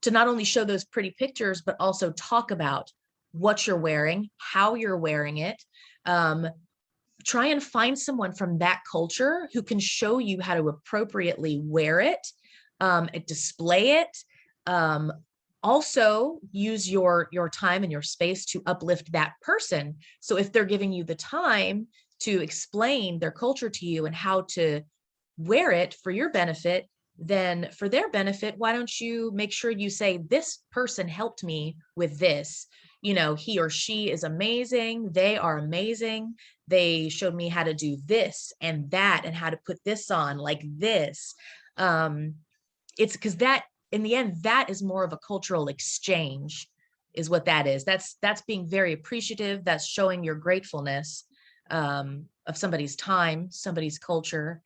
to not only show those pretty pictures, but also talk about what you're wearing, how you're wearing it. Try and find someone from that culture who can show you how to appropriately wear it, display it. Also use your time and your space to uplift that person. So if they're giving you the time to explain their culture to you and how to wear it for your benefit, then for their benefit, why don't you make sure you say, this person helped me with this. He or she is amazing. They are amazing. They showed me how to do this and that and how to put this on like this. It's because that, in the end, that is more of a cultural exchange is what that is. That's being very appreciative. That's showing your gratefulness of somebody's time, somebody's culture.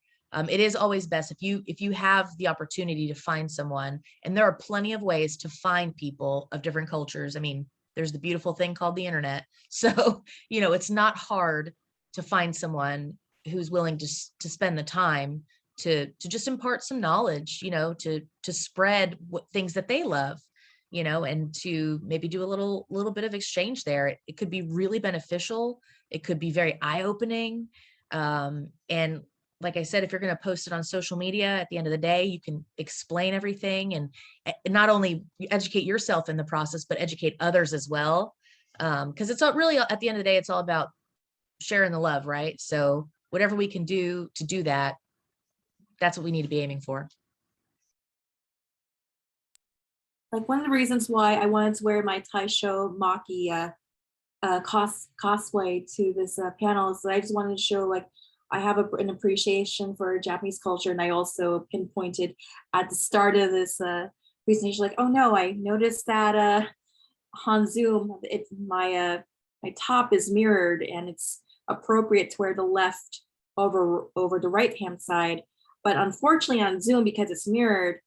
It is always best if you have the opportunity to find someone, and there are plenty of ways to find people of different cultures. I mean, there's the beautiful thing called the internet. So, it's not hard to find someone who's willing to spend the time to just impart some knowledge, to spread things that they love, and to maybe do a little bit of exchange there. It could be really beneficial. It could be very eye-opening. And like I said, if you're going to post it on social media, at the end of the day, you can explain everything and not only educate yourself in the process, but educate others as well. Because it's all really, at the end of the day, it's all about sharing the love, right? So whatever we can do to do that, that's what we need to be aiming for. Like one of the reasons why I wanted to wear my Taisho Maki cosplay to this panel is that I just wanted to show like I have an appreciation for Japanese culture, and I also pinpointed at the start of this presentation, like, oh no, I noticed that on Zoom, my top is mirrored, and it's appropriate to wear the left over the right hand side. But unfortunately, on Zoom, because it's mirrored,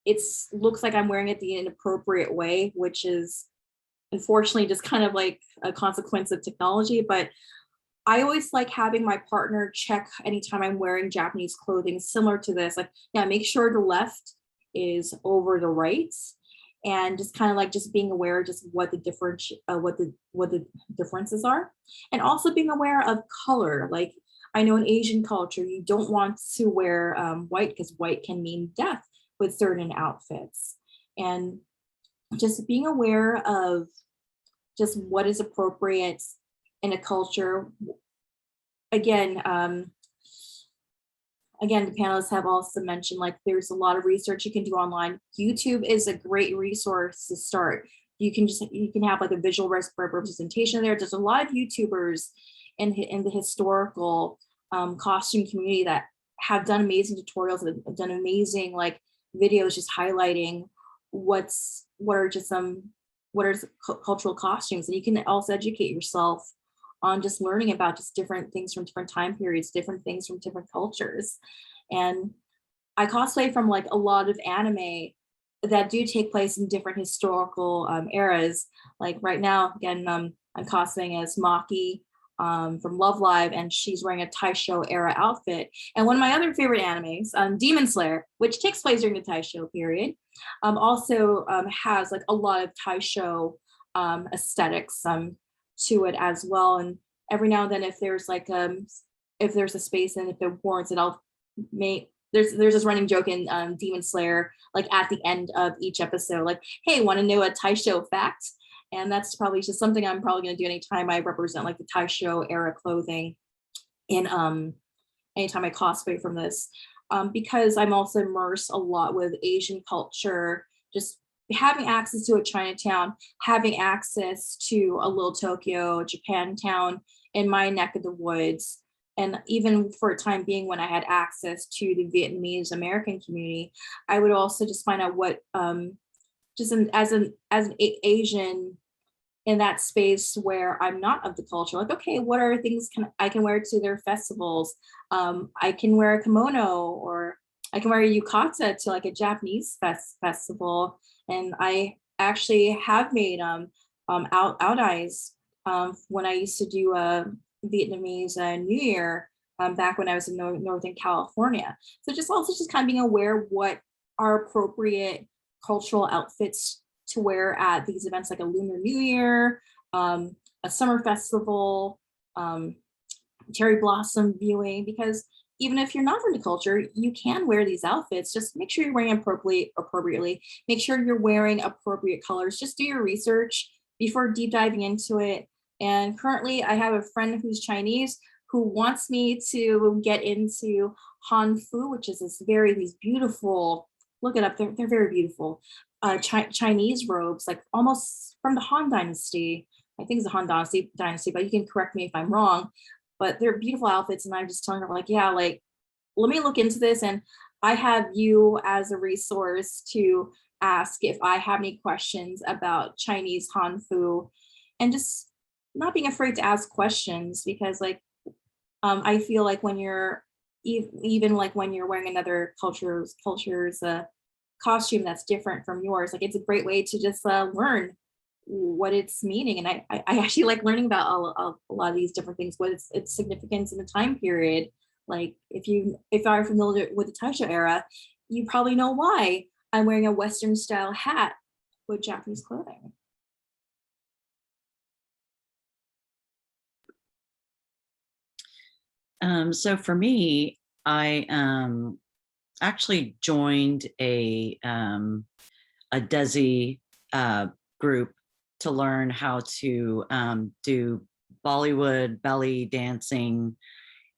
it looks like I'm wearing it the inappropriate way, which is unfortunately just kind of like a consequence of technology. But I always like having my partner check anytime I'm wearing Japanese clothing similar to this, like, yeah, make sure the left is over the right, and just kind of like just being aware of just what the differences are, and also being aware of color. Like I know in Asian culture, you don't want to wear white because white can mean death with certain outfits, and just being aware of just what is appropriate in a culture. Again, the panelists have also mentioned, like, there's a lot of research you can do online. YouTube is a great resource to start. You can have like a visual representation there. There's a lot of YouTubers in the historical costume community that have done amazing tutorials, that have done amazing like videos just highlighting what are just some what are cultural costumes, and you can also educate yourself on just learning about just different things from different time periods, different things from different cultures. And I cosplay from like a lot of anime that do take place in different historical eras. Like right now, again, I'm cosplaying as Maki from Love Live, and she's wearing a Taisho era outfit. And one of my other favorite animes, Demon Slayer, which takes place during the Taisho period, also has like a lot of Taisho aesthetics to it as well. And every now and then, if there's like if there's a space and if it warrants it, I'll make there's this running joke in Demon Slayer, like at the end of each episode, like, hey, want to know a Taisho fact? And that's probably just something I'm probably going to do anytime I represent like the Taisho era clothing in anytime I cosplay from this, because I'm also immersed a lot with Asian culture, just having access to a Chinatown, having access to a little Tokyo, Japantown in my neck of the woods. And even for a time being, when I had access to the Vietnamese American community, I would also just find out what, as an Asian in that space where I'm not of the culture, like, okay, what are things I can wear to their festivals? I can wear a kimono, or I can wear a yukata to like a Japanese festival. And I actually have made out eyes when I used to do a Vietnamese New Year back when I was in Northern California. So just also just kind of being aware what are appropriate cultural outfits to wear at these events, like a Lunar New Year, a summer festival, cherry blossom viewing, because even if you're not from the culture, you can wear these outfits. Just make sure you're wearing appropriately. Make sure you're wearing appropriate colors. Just do your research before deep diving into it. And currently I have a friend who's Chinese who wants me to get into Hanfu, which is these beautiful, look it up, they're very beautiful, Chinese robes, like almost from the Han Dynasty. I think it's the Han Dynasty, but you can correct me if I'm wrong. But they're beautiful outfits, and I'm just telling her, like, yeah, like, let me look into this. And I have you as a resource to ask if I have any questions about Chinese Hanfu, and just not being afraid to ask questions, because like I feel like when you're even like when you're wearing another culture's costume that's different from yours, like it's a great way to just learn what it's meaning. And I actually like learning about a lot of these different things, what its significance in the time period. Like if you are familiar with the Taisho era, you probably know why I'm wearing a Western style hat with Japanese clothing. So for me, I actually joined a DESI group to learn how to do Bollywood belly dancing.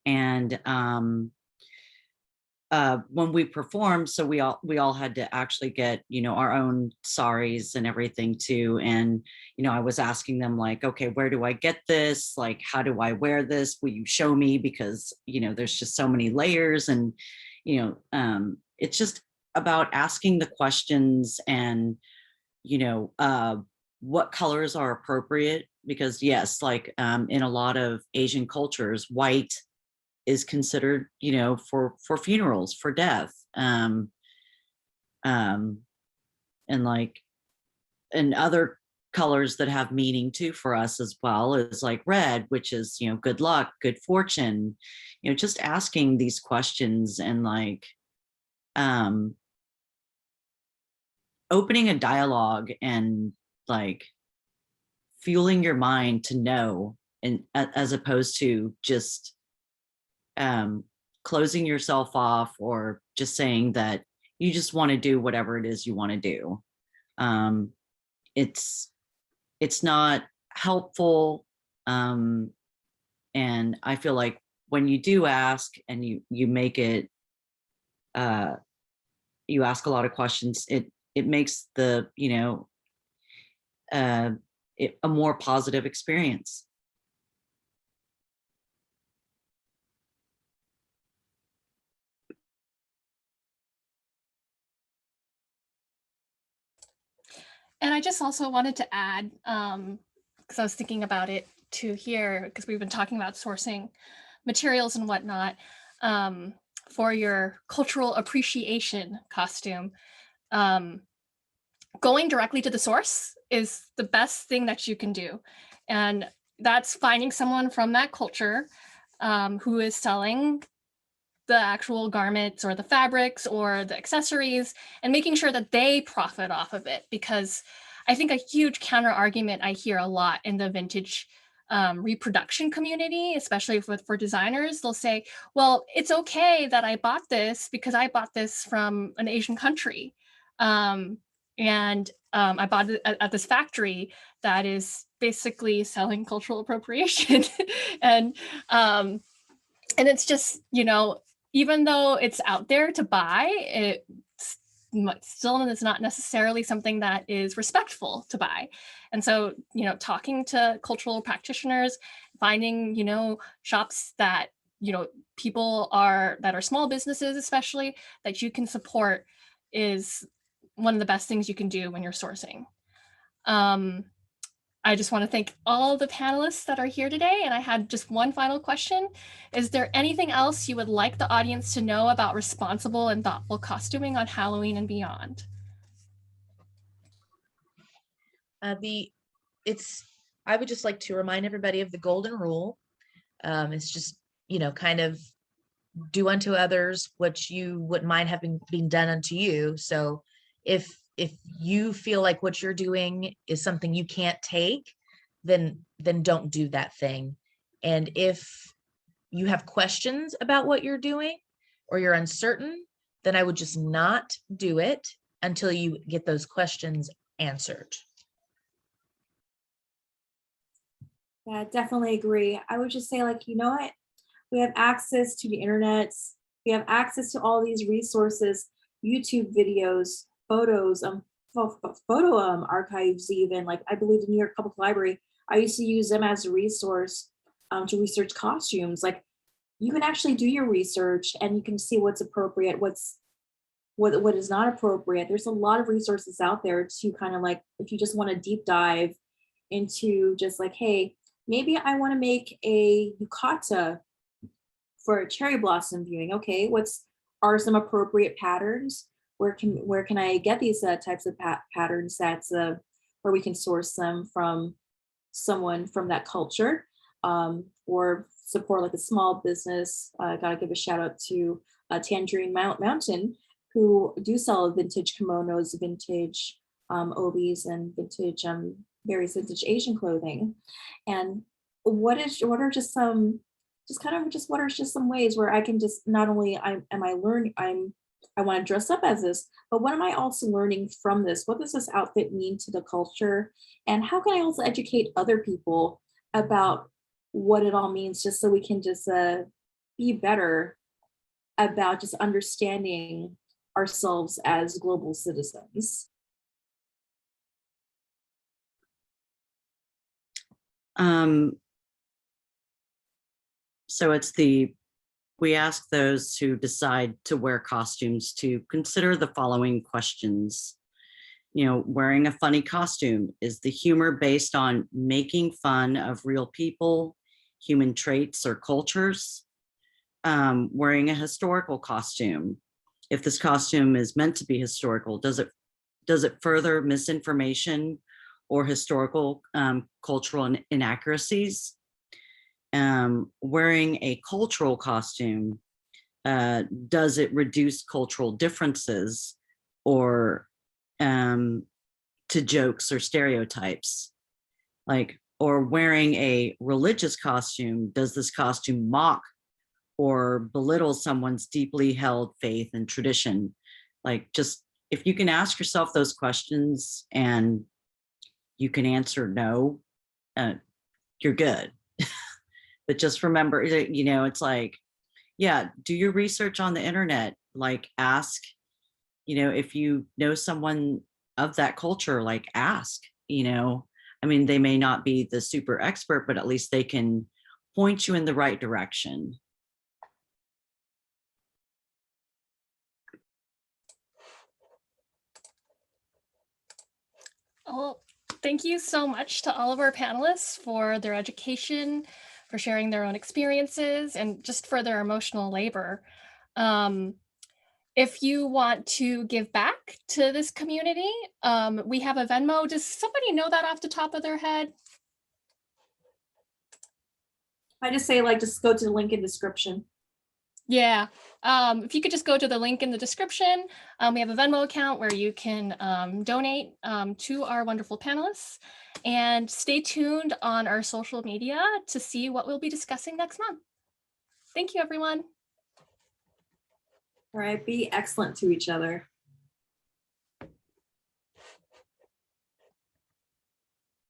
And when we performed, so we all had to actually get, you know, our own saris and everything too. And, you know, I was asking them like, okay, where do I get this? Like, how do I wear this? Will you show me? Because, you know, there's just so many layers, and, you know, it's just about asking the questions and, you know, what colors are appropriate, because yes, like in a lot of Asian cultures, white is considered, you know, for funerals, for death. And like, and other colors that have meaning too for us as well is like red, which is, you know, good luck, good fortune, you know, just asking these questions and like opening a dialogue and like fueling your mind to know, and as opposed to just closing yourself off or just saying that you just want to do whatever it is you want to do. It's not helpful. And I feel like when you do ask and you make it, you ask a lot of questions, it makes the, you know, a more positive experience. And I just also wanted to add, because I was thinking about it too here, because we've been talking about sourcing materials and whatnot, for your cultural appreciation costume. Going directly to the source is the best thing that you can do. And that's finding someone from that culture who is selling the actual garments or the fabrics or the accessories, and making sure that they profit off of it. Because I think a huge counter argument I hear a lot in the vintage reproduction community, especially for designers, they'll say, well, it's okay that I bought this because I bought this from an Asian country. And I bought it at this factory that is basically selling cultural appropriation. and it's just, even though it's out there to buy, it still is not necessarily something that is respectful to buy. And so, talking to cultural practitioners, finding, shops that, people that are small businesses, especially, that you can support is one of the best things you can do when you're sourcing. I just want to thank all the panelists that are here today. And I had just one final question. Is there anything else you would like the audience to know about responsible and thoughtful costuming on Halloween and beyond? I would just like to remind everybody of the golden rule. It's just, kind of do unto others what you wouldn't mind having been done unto you. So if you feel like what you're doing is something you can't take, then don't do that thing. And if you have questions about what you're doing or you're uncertain, then I would just not do it until you get those questions answered. Yeah, definitely agree. I would just say, like, you know what? We have access to the internet. We have access to all these resources, YouTube videos, photos, photo archives, even. Like, I believe the New York Public Library, I used to use them as a resource to research costumes. Like, you can actually do your research and you can see what's appropriate, what is not appropriate. There's a lot of resources out there to kind of, like, if you just want to deep dive into just like, hey, maybe I want to make a yukata for a cherry blossom viewing. Okay, are some appropriate patterns? Where can I get these types of patterns that's where we can source them from someone from that culture, or support like a small business. Gotta give a shout out to Tangerine Mountain, who do sell vintage kimonos, vintage obis, and vintage various vintage Asian clothing. And what are just some ways where I can just not only I want to dress up as this, but what am I also learning from this? What does this outfit mean to the culture? And how can I also educate other people about what it all means, just so we can just be better about just understanding ourselves as global citizens? So we ask those who decide to wear costumes to consider the following questions. Wearing a funny costume, is the humor based on making fun of real people, human traits, or cultures? Wearing a historical costume, if this costume is meant to be historical, does it further misinformation or historical cultural inaccuracies? Wearing a cultural costume, does it reduce cultural differences or to jokes or stereotypes? Or wearing a religious costume, does this costume mock or belittle someone's deeply held faith and tradition? Just if you can ask yourself those questions and you can answer no, you're good. But just remember, it's like, yeah, do your research on the internet. Ask, if you know someone of that culture, ask, they may not be the super expert, but at least they can point you in the right direction. Well, thank you so much to all of our panelists for their education, for sharing their own experiences, and just for their emotional labor. If you want to give back to this community, we have a Venmo. Does somebody know that off the top of their head? I just say like just go to the link in description. Yeah, if you could just go to the link in the description, we have a Venmo account where you can donate to our wonderful panelists, and stay tuned on our social media to see what we'll be discussing next month. Thank you, everyone. All right, be excellent to each other.